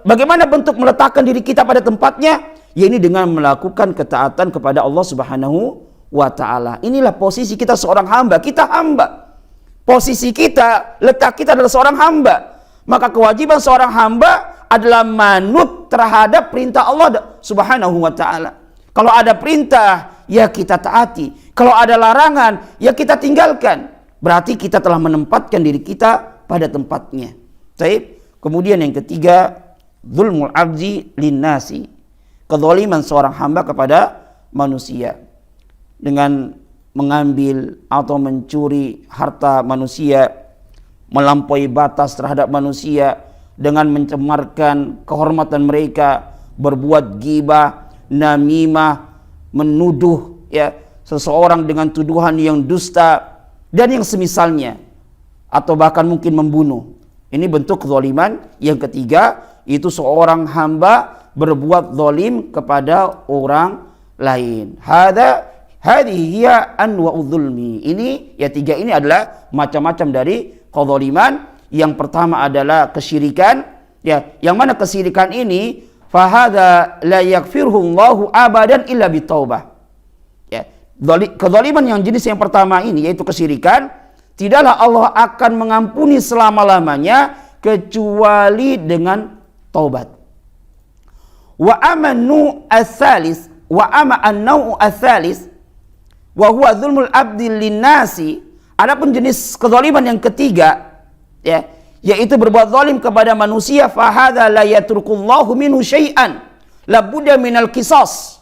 bagaimana bentuk meletakkan diri kita pada tempatnya? Ya, ini dengan melakukan ketaatan kepada Allah Subhanahu wa taala. Inilah posisi kita seorang hamba. Kita hamba. Posisi kita, letak kita adalah seorang hamba. Maka kewajiban seorang hamba adalah manut terhadap perintah Allah Subhanahu wa taala. Kalau ada perintah, ya kita taati. Kalau ada larangan, ya kita tinggalkan. Berarti kita telah menempatkan diri kita pada tempatnya. Baik. Kemudian yang ketiga, zulmul abdi linnasi. Kezaliman seorang hamba kepada manusia dengan mengambil atau mencuri harta manusia, melampaui batas terhadap manusia dengan mencemarkan kehormatan mereka, berbuat ghibah, namimah, menuduh ya seseorang dengan tuduhan yang dusta dan yang semisalnya, atau bahkan mungkin membunuh. Ini bentuk kezaliman yang ketiga, itu seorang hamba berbuat zalim kepada orang lain. Hadhihi hiya anwa'udz zulmi. Ini ya, tiga ini adalah macam-macam dari kezaliman. Yang pertama adalah kesyirikan, ya, yang mana kesyirikan ini fahadza la yaghfiruhu Allahu abadan illa bitaubah. Ya, kezaliman yang jenis yang pertama ini yaitu kesyirikan, tidaklah Allah akan mengampuni selama-lamanya kecuali dengan taubat. Wa amanu ats-tsalis wa ama an-naw'u ats-tsalis wa huwa dzulmul abdi linnasi. Adapun jenis kezaliman yang ketiga, ya, yaitu berbuat zalim kepada manusia, fahadza la yatrukullahu minhu syai'an la budda minal qisas.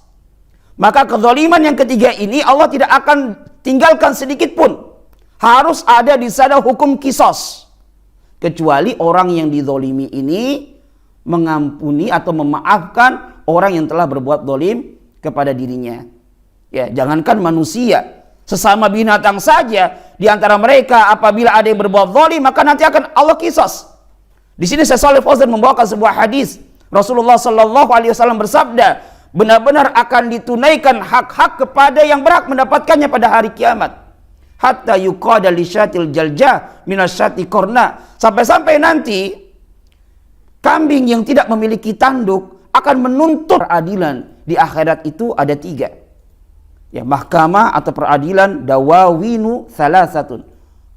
Maka kezaliman yang ketiga ini Allah tidak akan tinggalkan sedikit pun. Harus ada di sana hukum qisas. Kecuali orang yang dizalimi ini mengampuni atau memaafkan orang yang telah berbuat zalim kepada dirinya. Ya, jangankan manusia, sesama binatang saja di antara mereka apabila ada yang berbuat zalim maka nanti akan Allah qisas. Di sini Syekh Shalih Fauzan membawakan sebuah hadis. Rasulullah sallallahu alaihi wasallam bersabda, benar-benar akan ditunaikan hak-hak kepada yang berhak mendapatkannya pada hari kiamat. Hatta yuqada li syatil jalja minasyati korna. Sampai-sampai nanti kambing yang tidak memiliki tanduk akan menuntut peradilan di akhirat itu ada 3. Ya, mahkamah atau peradilan dawawinu salasatun.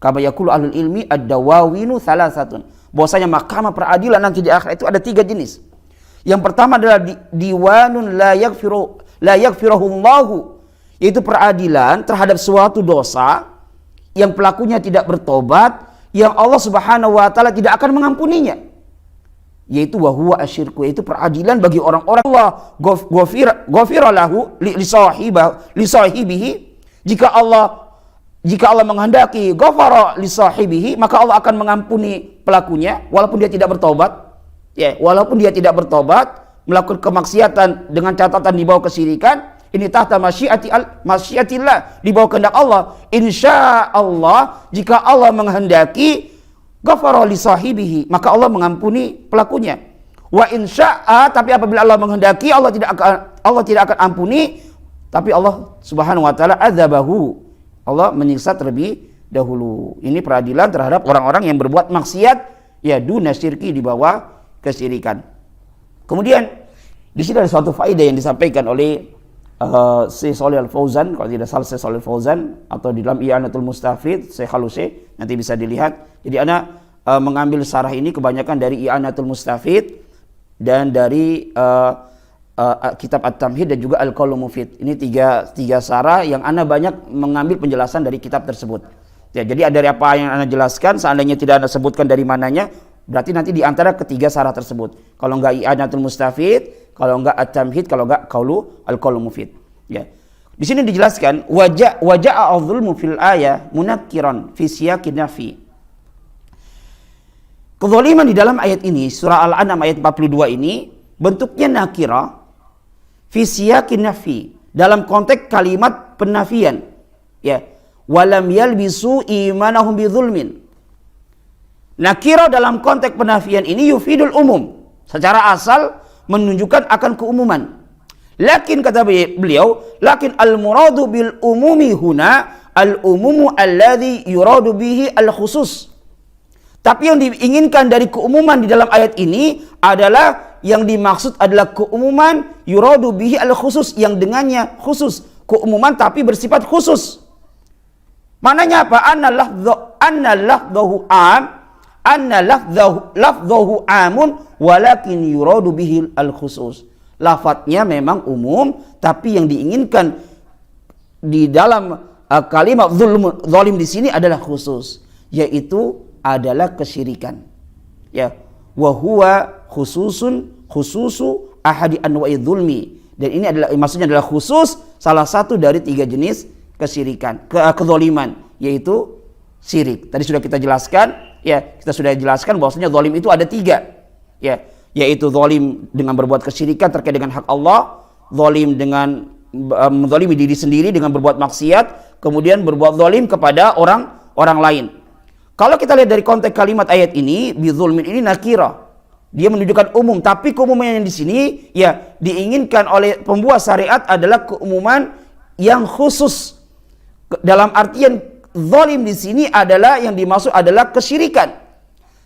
Kama yaqulu ahlul ilmi ad-dawawinu salasatun. Bahwasanya mahkamah peradilan nanti di akhirat itu ada 3 jenis. Yang pertama adalah diwanun la yaghfiruhu Allahu, yaitu peradilan terhadap suatu dosa yang pelakunya tidak bertobat, yang Allah Subhanahu wa taala tidak akan mengampuninya. Yaitu wahuwa asyirku, yaitu peradilan bagi orang-orang Allah ghafira lahu li sahibihi. Jika Allah menghendaki ghafara li sahibihi, maka Allah akan mengampuni pelakunya walaupun dia tidak bertobat. Ya, walaupun dia tidak bertobat, melakukan kemaksiatan dengan catatan di bawah kesyirikan, ini tahta masyiatillah, di bawah kehendak Allah. Insya Allah, jika Allah menghendaki ghafara li sahibihi, maka Allah mengampuni pelakunya. Wa insya'a, tapi apabila Allah menghendaki, Allah tidak akan ampuni, tapi Allah Subhanahu wa taala adzabahu, Allah menyiksa terlebih dahulu. Ini peradilan terhadap orang-orang yang berbuat maksiat, ya, duna syirki, di bawah kesyirikan. Kemudian di sini ada suatu faedah yang disampaikan oleh Syekh Shalih Al-Fauzan, kalau tidak salah Syekh Shalih Al-Fauzan, atau di dalam I'anatul Mustafid Syekh Halusi, nanti bisa dilihat. Jadi ana mengambil syarah ini kebanyakan dari I'anatul Mustafid dan dari kitab At-Tamhid dan juga Al-Qaulul Mufid. Ini tiga syarah yang ana banyak mengambil penjelasan dari kitab tersebut. Ya, jadi dari apa yang ana jelaskan, seandainya tidak ana sebutkan dari mananya, berarti nanti di antara ketiga syarah tersebut. Kalau enggak I'anatul Mustafid, kalau enggak At-Tamhid, kalau enggak Al-Qaulul Mufid. Ya. Di sini dijelaskan waja'a adh-dhulmu fil ayah munakkiran fi siyaqin nafi. Kezaliman di dalam ayat ini, surah Al-An'am ayat 42 ini, bentuknya nakira fi siyaqin nafi, dalam konteks kalimat penafian. Ya. Walam yalbisu imanahum bidzulmin. Nakira dalam konteks penafian ini yufidul umum, secara asal menunjukkan akan keumuman. Lakin kata beliau, lakin al-muradu bil umumi huna al-umumu alladhi yuradu bihi al-khusus. Tapi yang diinginkan dari keumuman di dalam ayat ini adalah yang dimaksud adalah keumuman yuradu bihi al-khusus, yang dengannya khusus, keumuman tapi bersifat khusus. Maknanya apa? Anna lafdhahu amun walakin yuradu bihil al-khusus. Lafadznya memang umum, tapi yang diinginkan di dalam kalimat zalim di sini adalah khusus, yaitu adalah kesyirikan. Ya, wa huwa khususu ahadi anwa'i dzulmi. Dan ini adalah maksudnya adalah khusus salah satu dari 3 jenis kesyirikan, kezaliman, yaitu syirik. Tadi sudah kita jelaskan. Ya, kita sudah jelaskan bahwasanya zalim itu ada 3. Ya, yaitu zalim dengan berbuat kesyirikan terkait dengan hak Allah, zalim dengan menzalimi diri sendiri dengan berbuat maksiat, kemudian berbuat zalim kepada orang lain. Kalau kita lihat dari konteks kalimat ayat ini, bizulmin ini nakira. Dia menunjukkan umum, tapi keumuman yang di sini ya diinginkan oleh pembuat syariat adalah keumuman yang khusus. Dalam artian zalim di sini adalah yang dimaksud adalah kesyirikan.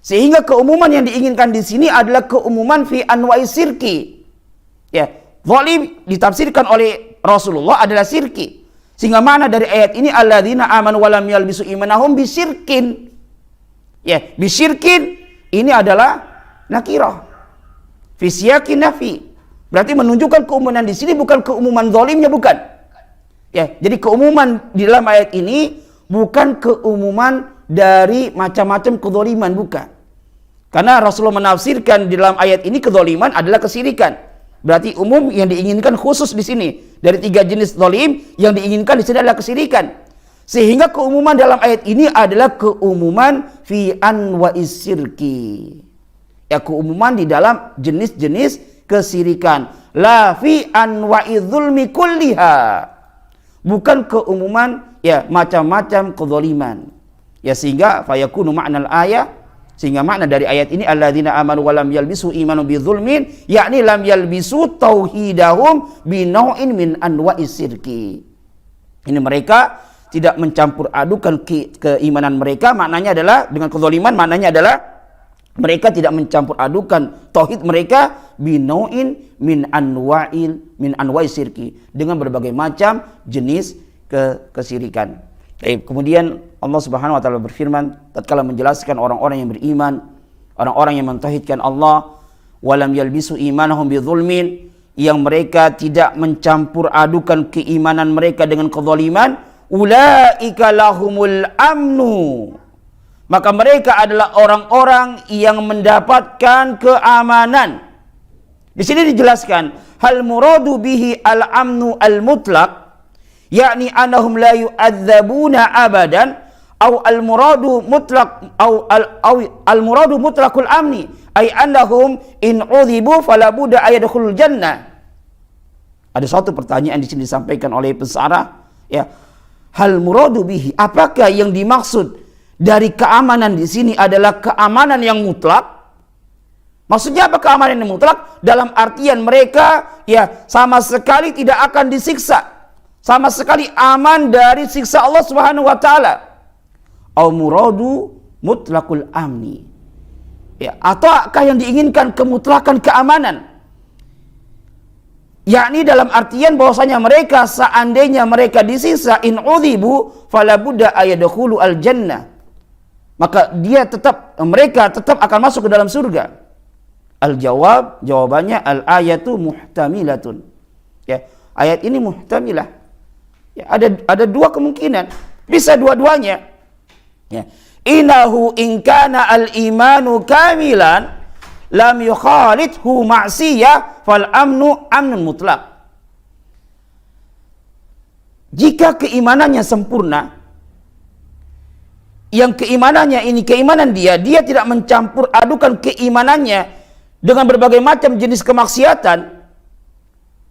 Sehingga keumuman yang diinginkan di sini adalah keumuman fi anwa'i sirki. Ya, zalim ditafsirkan oleh Rasulullah adalah sirki. Sehingga mana dari ayat ini alladzina amanu wa lam yalbisu imanahum bisyirkin. Ya, bisyirkin ini adalah nakirah. Fi siyaqin nafi. Berarti menunjukkan keumuman di sini bukan keumuman zalimnya, bukan. Ya, jadi keumuman di dalam ayat ini bukan keumuman dari macam-macam kezaliman, bukan. Karena Rasulullah menafsirkan di dalam ayat ini kezaliman adalah kesyirikan. Berarti umum yang diinginkan khusus di sini. Dari 3 jenis zalim yang diinginkan di sini adalah kesyirikan. Sehingga keumuman dalam ayat ini adalah keumuman fi anwa'is syirki. Ya, keumuman di dalam jenis-jenis kesyirikan. La fi anwa'iz zulmi kulliha. Bukan keumuman ya macam-macam kezaliman. Ya, sehingga fayakunu ma'nal ayat, sehingga makna dari ayat ini alladzina amanu wa lam yalbisu imanu bidzulmin, yakni lam yalbisu tauhidahum binau'in min anwa'is syirki. Ini mereka tidak mencampur adukan keimanan mereka, maknanya adalah dengan kezaliman, maknanya adalah mereka tidak mencampur adukan tauhid mereka binau'in min anwa'is syirki, dengan berbagai macam jenis kesyirikan. Kemudian Allah Subhanahu wa taala berfirman tatkala menjelaskan orang-orang yang beriman, orang-orang yang mentauhidkan Allah, walam yalbisu imanahum bidzulmin, yang mereka tidak mencampur adukan keimanan mereka dengan kezaliman, ulaika lahumul amnu, maka mereka adalah orang-orang yang mendapatkan keamanan. Di sini dijelaskan hal muradu bihi al-amnu al-mutlaq, yakni annahum la yu'adzabuna abadan, au al-muradu mutlaq al-muradu mutlaqul amni, ay annahum in udhibu fala budda ayadkhulul jannah. Ada satu pertanyaan di sini disampaikan oleh pesara, ya. Hal muradu bihi, apakah yang dimaksud dari keamanan di sini adalah keamanan yang mutlak? Maksudnya apa keamanan yang mutlak? Dalam artian mereka ya sama sekali tidak akan disiksa, sama sekali aman dari siksa Allah Subhanahu wa taala. Au muradu mutlaqul amni. Ya, ataukah yang diinginkan kemutlakan keamanan? Yakni dalam artian bahwasanya mereka seandainya mereka disiksa in udhibu fala budda ayadkhulu al jannah, maka mereka tetap akan masuk ke dalam surga. Al jawab, jawabannya al ayatu muhtamilatun. Ya, ayat ini muhtamilah. Ya, ada dua kemungkinan, bisa dua-duanya. Ya. Innahu in kana al-imanu kamilan lam yukhalidhu ma'siyah fal amnu amnun mutlaq. Jika keimanannya sempurna, yang keimanannya ini keimanan dia tidak mencampur adukan keimanannya dengan berbagai macam jenis kemaksiatan,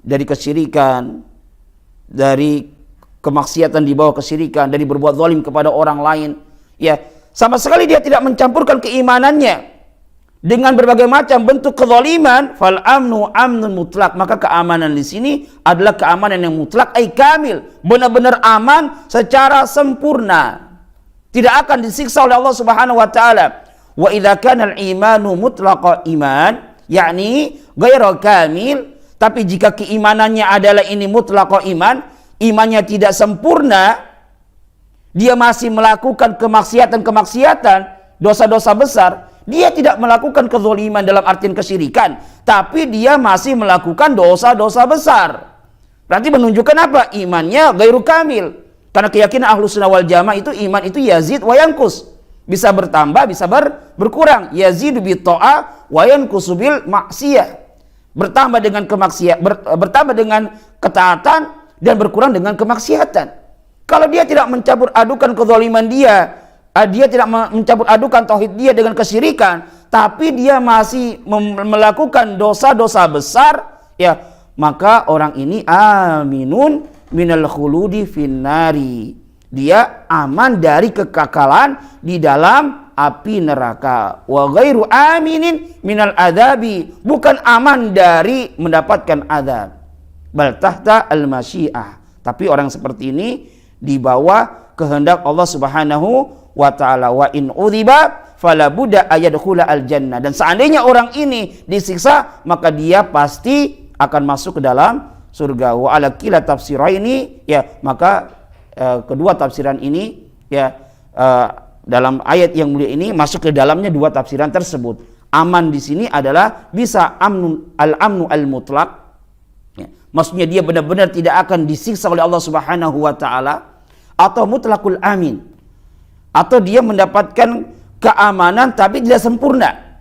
dari kesyirikan, dari kemaksiatan di bawah kesyirikan, dari berbuat zalim kepada orang lain, ya, sama sekali dia tidak mencampurkan keimanannya dengan berbagai macam bentuk kezaliman, fal amnu amnun mutlak, maka keamanan di sini adalah keamanan yang mutlak, ay kamil, benar-benar aman secara sempurna, tidak akan disiksa oleh Allah Subhanahu wa taala. Wa idza kana al-imanu mutlaqa iman, yakni ghairu kamil, tapi jika keimanannya adalah ini mutlaqa iman, imannya tidak sempurna, dia masih melakukan kemaksiatan, dosa-dosa besar, dia tidak melakukan kezaliman dalam artian kesyirikan, tapi dia masih melakukan dosa-dosa besar. Berarti menunjukkan apa? Imannya ghairu kamil. Karena keyakinan Ahlus Sunnah wal Jamaah itu iman itu yazid wa yanqus, bisa bertambah, bisa berkurang. Yazidu bi ta'ah wa yanqusu bil maksiyah. Bertambah dengan bertambah dengan ketaatan dan berkurang dengan kemaksiatan. Kalau dia tidak mencampur adukan kezaliman dia tidak mencampur adukan tauhid dia dengan kesyirikan, tapi dia masih melakukan dosa-dosa besar, ya, maka orang ini aminun minal khuludi finnari. Dia aman dari kekekalan di dalam api neraka. Wa ghairu aminin minal adabi, bukan aman dari mendapatkan azab. Bal tahta al-masyiah, tapi orang seperti ini di bawah kehendak Allah Subhanahu wa taala. Wa in udhiba fala budda ayadkhula al-jannah, dan seandainya orang ini disiksa, maka dia pasti akan masuk ke dalam surga. Wa ala kila tafsiraini, ya, maka kedua tafsiran ini, ya, dalam ayat yang mulia ini masuk ke dalamnya dua tafsiran tersebut. Aman di sini adalah bisa al-amnu al-mutlaq, ya, maksudnya dia benar-benar tidak akan disiksa oleh Allah Subhanahu wa taala. atau mutlaqul amin, atau dia mendapatkan keamanan tapi tidak sempurna.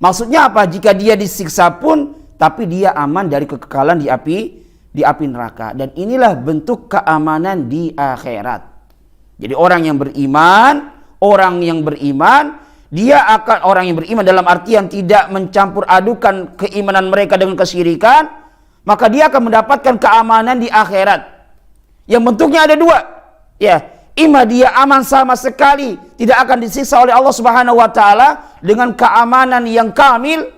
Maksudnya apa? Jika dia disiksa pun tapi dia aman dari kekekalan di api neraka. Dan inilah bentuk keamanan di akhirat. Jadi orang yang beriman, dia akan orang yang beriman dalam artian tidak mencampur adukan keimanan mereka dengan kesyirikan, maka dia akan mendapatkan keamanan di akhirat. Yang bentuknya ada dua. Ya, ima dia aman sama sekali, tidak akan disiksa oleh Allah Subhanahu wa taala dengan keamanan yang kamil,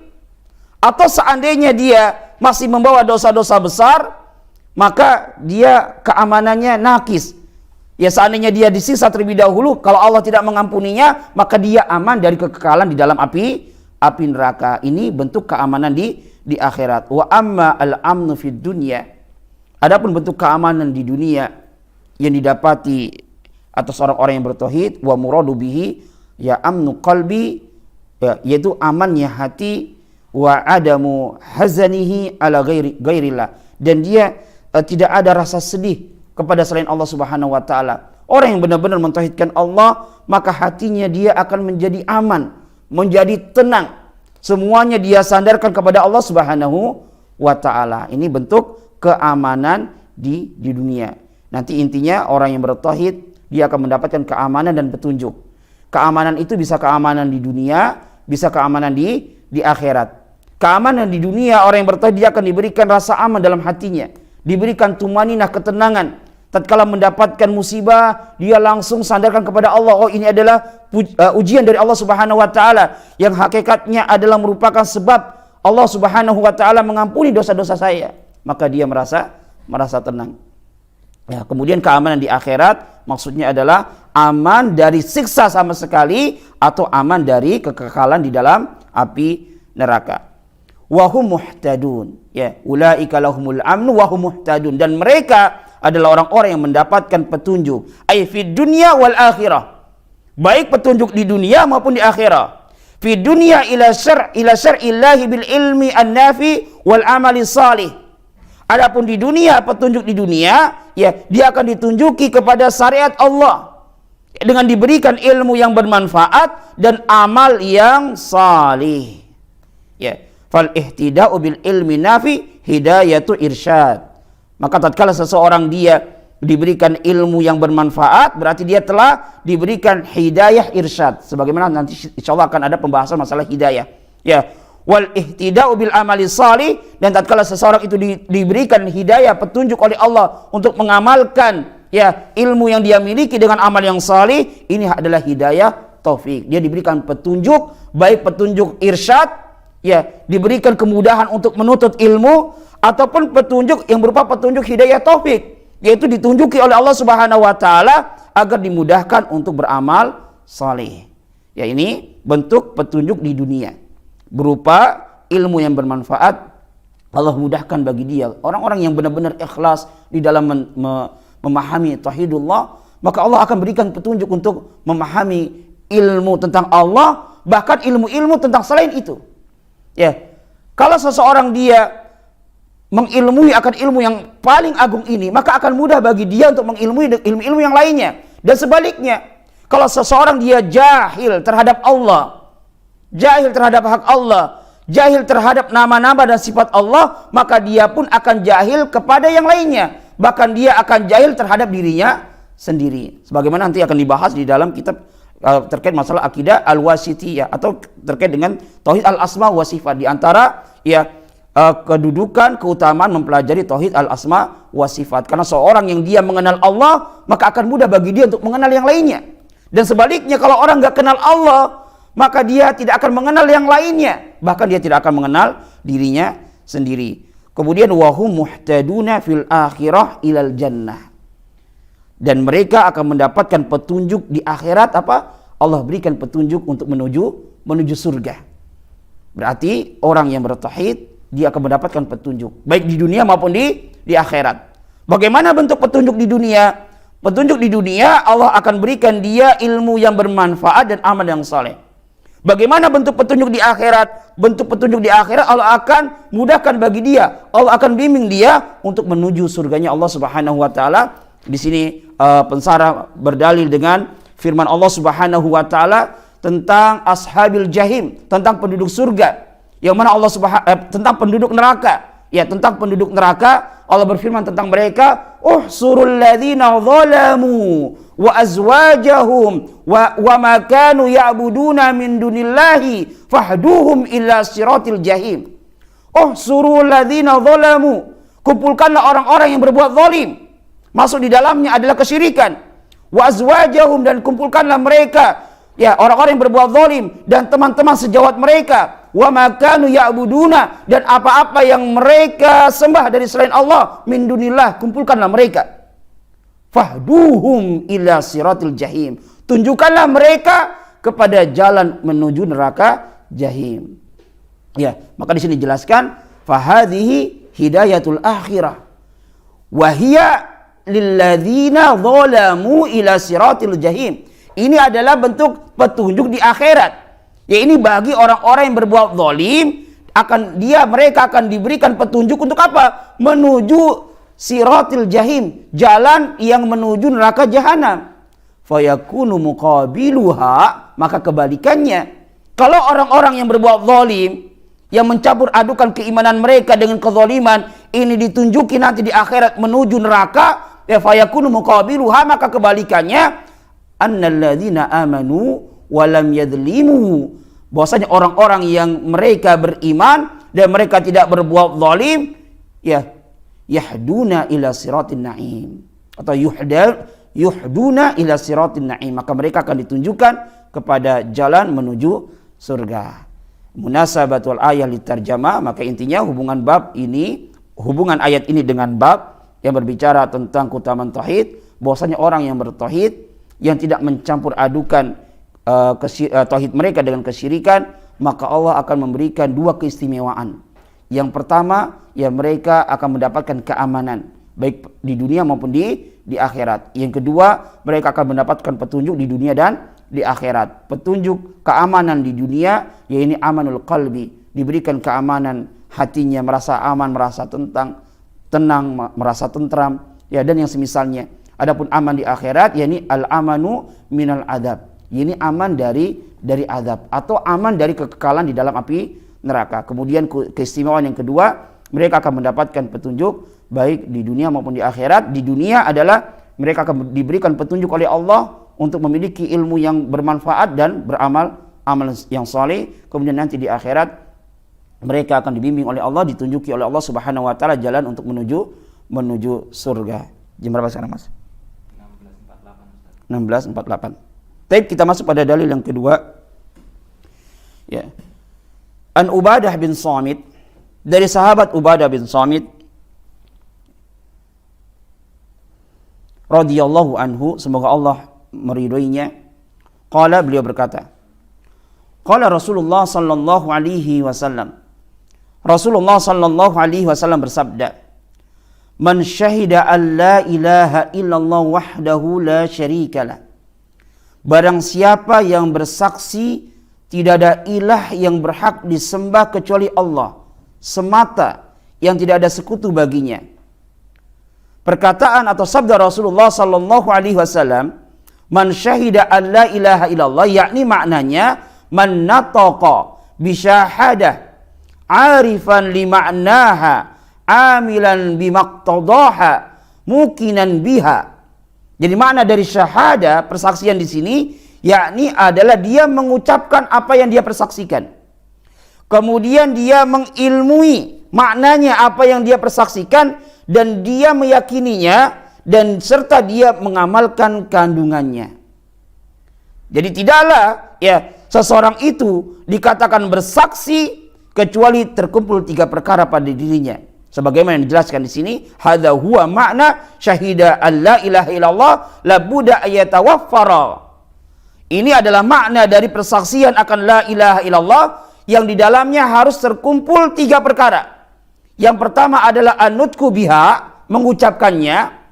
atau seandainya dia masih membawa dosa-dosa besar, maka dia keamanannya nakis. Ya, seandainya dia disiksa terlebih dahulu, kalau Allah tidak mengampuninya, maka dia aman dari kekekalan di dalam api neraka. Ini bentuk keamanan di akhirat. Wa amma al-amnu fid dunya. Adapun bentuk keamanan di dunia yang didapati atas orang-orang yang bertauhid, wa muradu bihi ya amnu qalbi, ya, yaitu amannya hati, wa adamu hazanihi ala ghairillah, dan dia tidak ada rasa sedih kepada selain Allah Subhanahu wa taala. Orang yang benar-benar mentauhidkan Allah, maka hatinya dia akan menjadi aman, menjadi tenang. Semuanya dia sandarkan kepada Allah Subhanahu wa taala. Ini bentuk keamanan di dunia. Nanti intinya orang yang bertauhid dia akan mendapatkan keamanan dan petunjuk. Keamanan itu bisa keamanan di dunia, bisa keamanan di akhirat. Keamanan di dunia, orang yang bertauhid dia akan diberikan rasa aman dalam hatinya, diberikan tumaninah, ketenangan. Tatkala mendapatkan musibah, dia langsung sandarkan kepada Allah. Oh, ini adalah ujian dari Allah Subhanahu wa taala, yang hakikatnya adalah merupakan sebab Allah Subhanahu wa taala mengampuni dosa-dosa saya. Maka dia merasa tenang. Ya, kemudian keamanan di akhirat maksudnya adalah aman dari siksa sama sekali, atau aman dari kekekalan di dalam api neraka. Wahum muhtadun, ya, ulaika lahumul amnu wahum muhtadun, dan mereka adalah orang-orang yang mendapatkan petunjuk, ay fid dunya wal akhirah, baik petunjuk di dunia maupun di akhirat. Fid dunya ila syar'illahi bil ilmi an-nafi wal amali salih. Adapun di dunia, petunjuk di dunia, ya, dia akan ditunjuki kepada syariat Allah dengan diberikan ilmu yang bermanfaat dan amal yang salih. Ya, fal ihtida'u bil ilmi nafi hidayatu irsyad. Maka tatkala seseorang dia diberikan ilmu yang bermanfaat, berarti dia telah diberikan hidayah irsyad. Sebagaimana nanti insyaallah akan ada pembahasan masalah hidayah. Ya, wal ihtida'u bil amali salih, dan tatkala seseorang itu diberikan hidayah, petunjuk oleh Allah untuk mengamalkan, ya, ilmu yang dia miliki dengan amal yang salih, ini adalah hidayah taufik. Dia diberikan petunjuk, baik petunjuk irsyad, ya, diberikan kemudahan untuk menuntut ilmu, ataupun petunjuk yang berupa petunjuk hidayah taufik, yaitu ditunjuki oleh Allah Subhanahu wa taala agar dimudahkan untuk beramal saleh. Ya, ini bentuk petunjuk di dunia berupa ilmu yang bermanfaat. Allah mudahkan bagi dia, orang-orang yang benar-benar ikhlas di dalam memahami tauhidullah, maka Allah akan berikan petunjuk untuk memahami ilmu tentang Allah, bahkan ilmu-ilmu tentang selain itu. Ya, kalau seseorang dia mengilmui akan ilmu yang paling agung ini, maka akan mudah bagi dia untuk mengilmui ilmu-ilmu yang lainnya. Dan sebaliknya, kalau seseorang dia jahil terhadap Allah, jahil terhadap hak Allah, jahil terhadap nama-nama dan sifat Allah, maka dia pun akan jahil kepada yang lainnya. Bahkan dia akan jahil terhadap dirinya sendiri. Sebagaimana nanti akan dibahas di dalam kitab terkait masalah akidah al-wasithiyah, atau terkait dengan tauhid al-asma wa sifat. Di antara, ya, kedudukan, keutamaan mempelajari tauhid al-asma wa sifat. Karena seorang yang dia mengenal Allah, maka akan mudah bagi dia untuk mengenal yang lainnya. Dan sebaliknya, kalau orang nggak kenal Allah, maka dia tidak akan mengenal yang lainnya. Bahkan dia tidak akan mengenal dirinya sendiri. Kemudian wahum muhtaduna fil akhirah ilal jannah. Dan mereka akan mendapatkan petunjuk di akhirat. Apa? Allah berikan petunjuk untuk menuju surga. Berarti orang yang bertauhid dia akan mendapatkan petunjuk baik di dunia maupun di akhirat. Bagaimana bentuk petunjuk di dunia? Petunjuk di dunia, Allah akan berikan dia ilmu yang bermanfaat dan amal yang saleh. Bagaimana bentuk petunjuk di akhirat? Bentuk petunjuk di akhirat, Allah akan mudahkan bagi dia, Allah akan bimbing dia untuk menuju surganya Allah Subhanahu wa taala Di sini pensarah berdalil dengan firman Allah Subhanahu wa taala tentang ashabil jahim, tentang penduduk surga. Yang mana Allah tentang penduduk neraka. Ya, tentang penduduk neraka Allah berfirman tentang mereka, "Uhsurul ladzina zalamu wa azwajahum wa ma kanu ya'buduna min dunillahi fahduhum ila siratil jahim." Uhsurul ladzina zalamu, kumpulkanlah orang-orang yang berbuat zalim. Masuk di dalamnya adalah kesyirikan. Wa azwajahum, dan kumpulkanlah mereka, ya, orang-orang yang berbuat zalim dan teman-teman sejawat mereka. Wa ma kanu ya'buduna, dan apa-apa yang mereka sembah dari selain Allah, min dunillah, kumpulkanlah mereka. Fahduhum ila siratil jahim, tunjukkanlah mereka kepada jalan menuju neraka jahim. Ya, maka di sini dijelaskan fahadhihi hidayatul akhirah wa hiya lilladzina zalamu ila siratil jahim. Ini adalah bentuk petunjuk di akhirat. Ya, ini bagi orang-orang yang berbuat zalim, mereka akan diberikan petunjuk untuk apa? Menuju siratil jahim, jalan yang menuju neraka jahanam. Fayakunu muqabiluha, maka kebalikannya, kalau orang-orang yang berbuat zalim, yang mencampur adukan keimanan mereka dengan kezaliman, ini ditunjuki nanti di akhirat menuju neraka, ya fayakunu muqabiluha, maka kebalikannya, annalladzina amanu walam yadlimu, bahwasanya orang-orang yang mereka beriman dan mereka tidak berbuat zalim, ya yahduna ila siratin na'im, atau yuhduna ila siratin na'im, maka mereka akan ditunjukkan kepada jalan menuju surga. Munasabatul ayat litarjamah, maka intinya hubungan ayat ini dengan bab yang berbicara tentang keutamaan tauhid, bahwasanya orang yang bertauhid, yang tidak mencampur adukan tauhid mereka dengan kesyirikan, maka Allah akan memberikan dua keistimewaan. Yang pertama, ya mereka akan mendapatkan keamanan baik di dunia maupun di akhirat. Yang kedua, mereka akan mendapatkan petunjuk di dunia dan di akhirat. Petunjuk keamanan di dunia, yaitu amanul qalbi, diberikan keamanan hatinya, merasa aman, merasa tenang, merasa tentram, ya, dan yang semisalnya. Adapun aman di akhirat, yakni al-amanu minal adab, ini aman dari azab, atau aman dari kekekalan di dalam api neraka. Kemudian keistimewaan yang kedua, mereka akan mendapatkan petunjuk baik di dunia maupun di akhirat. Di dunia adalah mereka akan diberikan petunjuk oleh Allah untuk memiliki ilmu yang bermanfaat dan beramal yang saleh. Kemudian nanti di akhirat mereka akan dibimbing oleh Allah, ditunjuki oleh Allah Subhanahu wa taala jalan untuk menuju surga. Jam berapa sekarang, Mas? 16.48. Baik, kita masuk pada dalil yang kedua. Ya. An Ubadah bin Samit, dari sahabat Ubadah bin Samit radhiyallahu anhu, semoga Allah meridhoinya, qala, beliau berkata, qala Rasulullah sallallahu alaihi wasallam, Rasulullah sallallahu alaihi wasallam bersabda, man syahida an la ilaha illallah wahdahu la syarikalah, barang siapa yang bersaksi tidak ada ilah yang berhak disembah kecuali Allah semata, yang tidak ada sekutu baginya. Perkataan atau sabda Rasulullah sallallahu alaihi wasallam, man syahida an la ilaha illallah, yakni maknanya man nataqa bi syahadah arifan li ma'naha amilan bimaqtadaha mukinan biha. Jadi makna dari syahada, persaksian di sini, yakni adalah dia mengucapkan apa yang dia persaksikan, kemudian dia mengilmui maknanya apa yang dia persaksikan, dan dia meyakininya, dan serta dia mengamalkan kandungannya. Jadi tidaklah ya seseorang itu dikatakan bersaksi kecuali terkumpul 3 perkara pada dirinya. Sebagaimana yang dijelaskan di sini, hadza huwa makna syahida alla ilaha illallah la budda ayatawaffara. Ini adalah makna dari persaksian akan la ilaha illallah, yang di dalamnya harus terkumpul 3 perkara. Yang pertama adalah an-nutqu biha, mengucapkannya.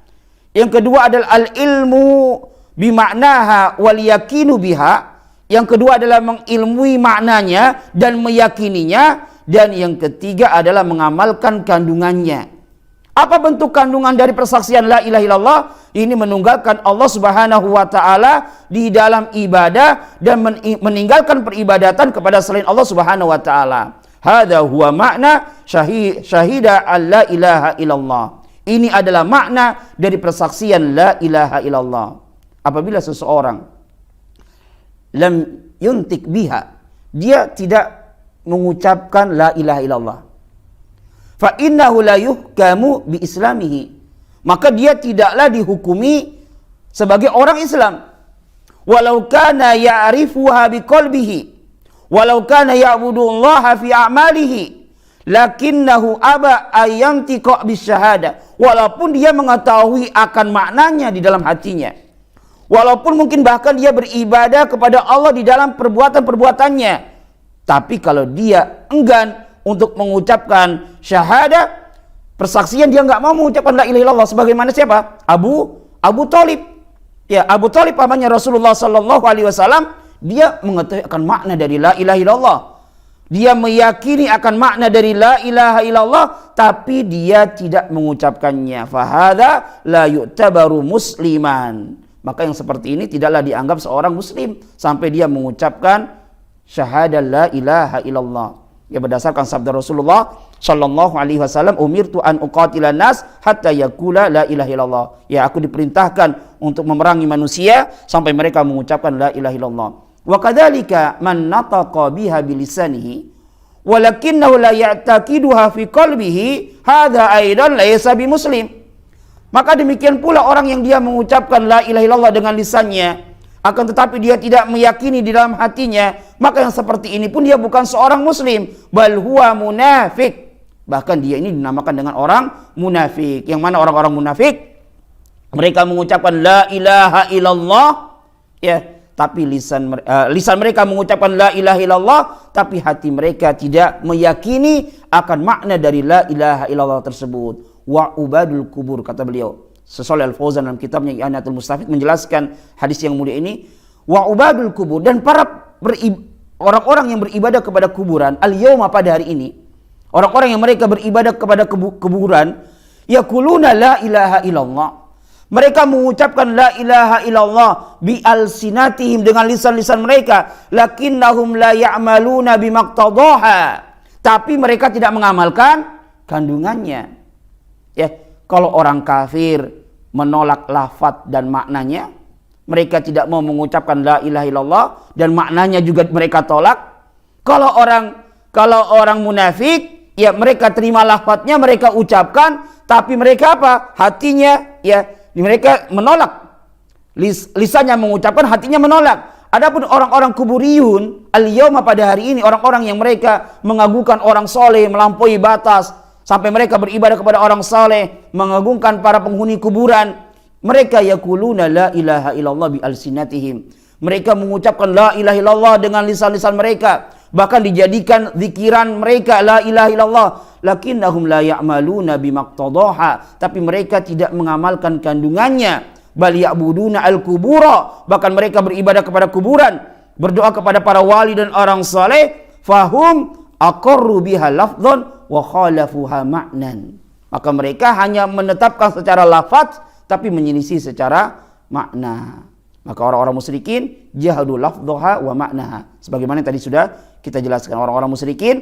Yang kedua adalah al-ilmu bimaknaha wal yakinu biha. Yang kedua adalah mengilmui maknanya dan meyakininya. Dan yang ketiga adalah mengamalkan kandungannya. Apa bentuk kandungan dari persaksian la ilaha illallah? Ini menunggalkan Allah Subhanahu wa taala di dalam ibadah dan meninggalkan peribadatan kepada selain Allah Subhanahu wa taala. Hadza huwa makna syahida alla ilaha illallah. Ini adalah makna dari persaksian la ilaha illallah. Apabila seseorang lam yuntik biha, dia tidak mengucapkan la ilaha illallah, fa innahu la yuhkamu bi islamihi, maka dia tidaklah dihukumi sebagai orang Islam. Walau kana ya'rifuha bi qalbihi, walau kana ya'budullaha fi a'malihi, lakinnahu aba ayyantiqa bis syahada. Walaupun dia mengetahui akan maknanya di dalam hatinya, walaupun mungkin bahkan dia beribadah kepada Allah di dalam perbuatan-perbuatannya, tapi kalau dia enggan untuk mengucapkan syahadah, persaksian, dia nggak mau mengucapkan la ilaha illallah. Sebagaimana siapa? Abu Thalib. Ya, Abu Thalib pamannya Rasulullah sallallahu alaihi wasallam, dia mengetahui akan makna dari la ilaha illallah. Dia meyakini akan makna dari la ilaha illallah, tapi dia tidak mengucapkannya. Fahadha la yu'tabaru musliman. Maka yang seperti ini tidaklah dianggap seorang muslim sampai dia mengucapkan syahadah la ilaha illallah. Ya, berdasarkan sabda Rasulullah sallallahu alaihi wasallam, umirtu an uqatilan nas hatta yaqula la ilaha illallah. Ya, aku diperintahkan untuk memerangi manusia sampai mereka mengucapkan la ilaha illallah. Wa kadzalika man nataqa biha bilisanihi walakinnahu la ya'taqiduha fi qalbihi, hadza aidan laysa bimuslim. Maka demikian pula orang yang dia mengucapkan la ilaha illallah dengan lisannya, akan tetapi dia tidak meyakini di dalam hatinya, maka yang seperti ini pun dia bukan seorang muslim, bal huwa munafik. Bahkan dia ini dinamakan dengan orang munafik. Yang mana orang-orang munafik? Mereka mengucapkan la ilaha illallah, ya, tapi lisan mereka mengucapkan la ilaha illallah, tapi hati mereka tidak meyakini akan makna dari la ilaha illallah tersebut. Wa ubadul kubur, kata beliau Shalih Al-Fauzan dalam kitabnya I'anatul Mustafid menjelaskan hadis yang mulia ini. Wa ubadul kubur, dan para orang-orang yang beribadah kepada kuburan, al-yauma, pada hari ini, orang-orang yang mereka beribadah kepada kuburan, yaquluna la ilaha illallah, mereka mengucapkan la ilaha illallah bi alsinatihim, dengan lisan-lisan mereka, lakinnahum la ya'maluna bimaqtadaha, tapi mereka tidak mengamalkan kandungannya. Ya, kalau orang kafir menolak lafaz dan maknanya, mereka tidak mau mengucapkan la ilaha illallah dan maknanya juga mereka tolak. Kalau orang munafik, ya mereka terima lafaznya, mereka ucapkan, tapi mereka apa? Hatinya, ya, mereka menolak. Lisannya mengucapkan, hatinya menolak. Adapun orang-orang kuburiyun al-yauma, pada hari ini, orang-orang yang mereka mengagungkan orang soleh melampaui batas, sampai mereka beribadah kepada orang saleh, mengagungkan para penghuni kuburan. Mereka yaquluna la ilaha illallah bi alsinatihim. Mereka mengucapkan la ilaha illallah dengan lisan-lisan mereka, bahkan dijadikan zikiran mereka la ilaha illallah. Lakinnahum la ya'maluna bimaqtadaha, tapi mereka tidak mengamalkan kandungannya. Bal ya'buduna al-kubura, bahkan mereka beribadah kepada kuburan, berdoa kepada para wali dan orang saleh. Fahum aqarru biha lafdhan wa khalafuha ma'nan. Maka mereka hanya menetapkan secara lafaz, tapi menyelisih secara makna. Maka orang-orang musyrikin jahadu lafdhaha wa ma'naha. Sebagaimana tadi sudah kita jelaskan, orang-orang musyrikin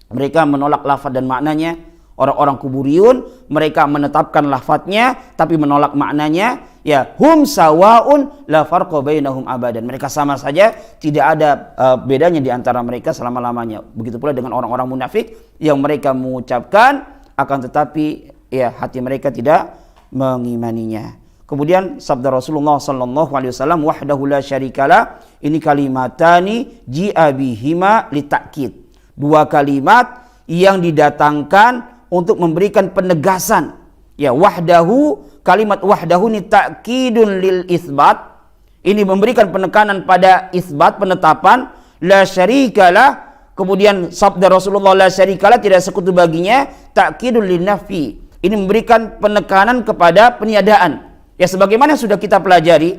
mereka menolak lafaz dan maknanya. Orang-orang kuburiyun mereka menetapkan lafaznya tapi menolak maknanya. Ya, hum sawaun la farqa bainahum abadan. Mereka sama saja, tidak ada bedanya di antara mereka selama-lamanya. Begitu pula dengan orang-orang munafik yang mereka mengucapkan, akan tetapi ya hati mereka tidak mengimaninya. Kemudian sabda Rasulullah sallallahu alaihi wasallam, wahdahu la syarikalah, ini kalimatani ji'a bihima litakid. Dua kalimat yang didatangkan untuk memberikan penegasan. Ya, wahdahu, kalimat wahdahu ini ta'kidun lil isbat. Ini memberikan penekanan pada isbat, penetapan. La syarikalah, kemudian sabda Rasulullah la syarikalah, tidak sekutu baginya. Ta'kidun lin nafi, ini memberikan penekanan kepada peniadaan. Ya, sebagaimana sudah kita pelajari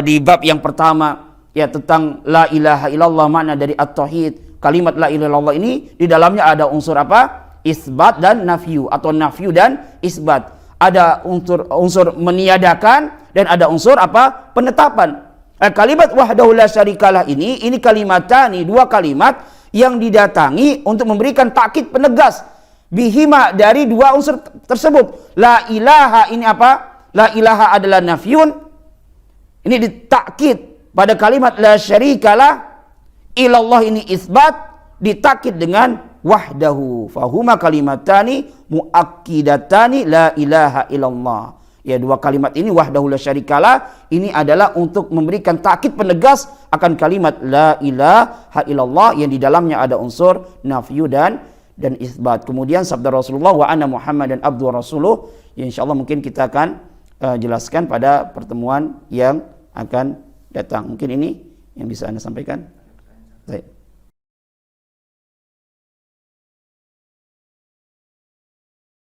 di bab yang pertama, ya, tentang la ilaha illallah, makna dari at-tauhid. Kalimat la ilaha illallah ini di dalamnya ada unsur apa? isbat dan nafyu, atau nafyu dan isbat. Ada unsur meniadakan dan ada unsur apa? Penetapan. Kalimat wahdahu la syarikalah ini kalimatani, dua kalimat yang didatangi untuk memberikan takkid penegas bihima, dari dua unsur tersebut. La ilaha ini apa? La ilaha adalah nafyun. Ini ditakkid pada kalimat la syarikalah. Ilallah ini isbat, ditakkid dengan wahdahu. Fahuma kalimatani muakkidatani la ilaha illallah. Ya, dua kalimat ini wahdahu la syarikalah ini adalah untuk memberikan takkid penegas akan kalimat la ilaha illallah yang di dalamnya ada unsur nafyu dan isbat. Kemudian sabda Rasulullah wa anna Muhammadan abdu wa rasuluh, yang insyaallah mungkin kita akan jelaskan pada pertemuan yang akan datang. Mungkin ini yang bisa Anda sampaikan. Baik.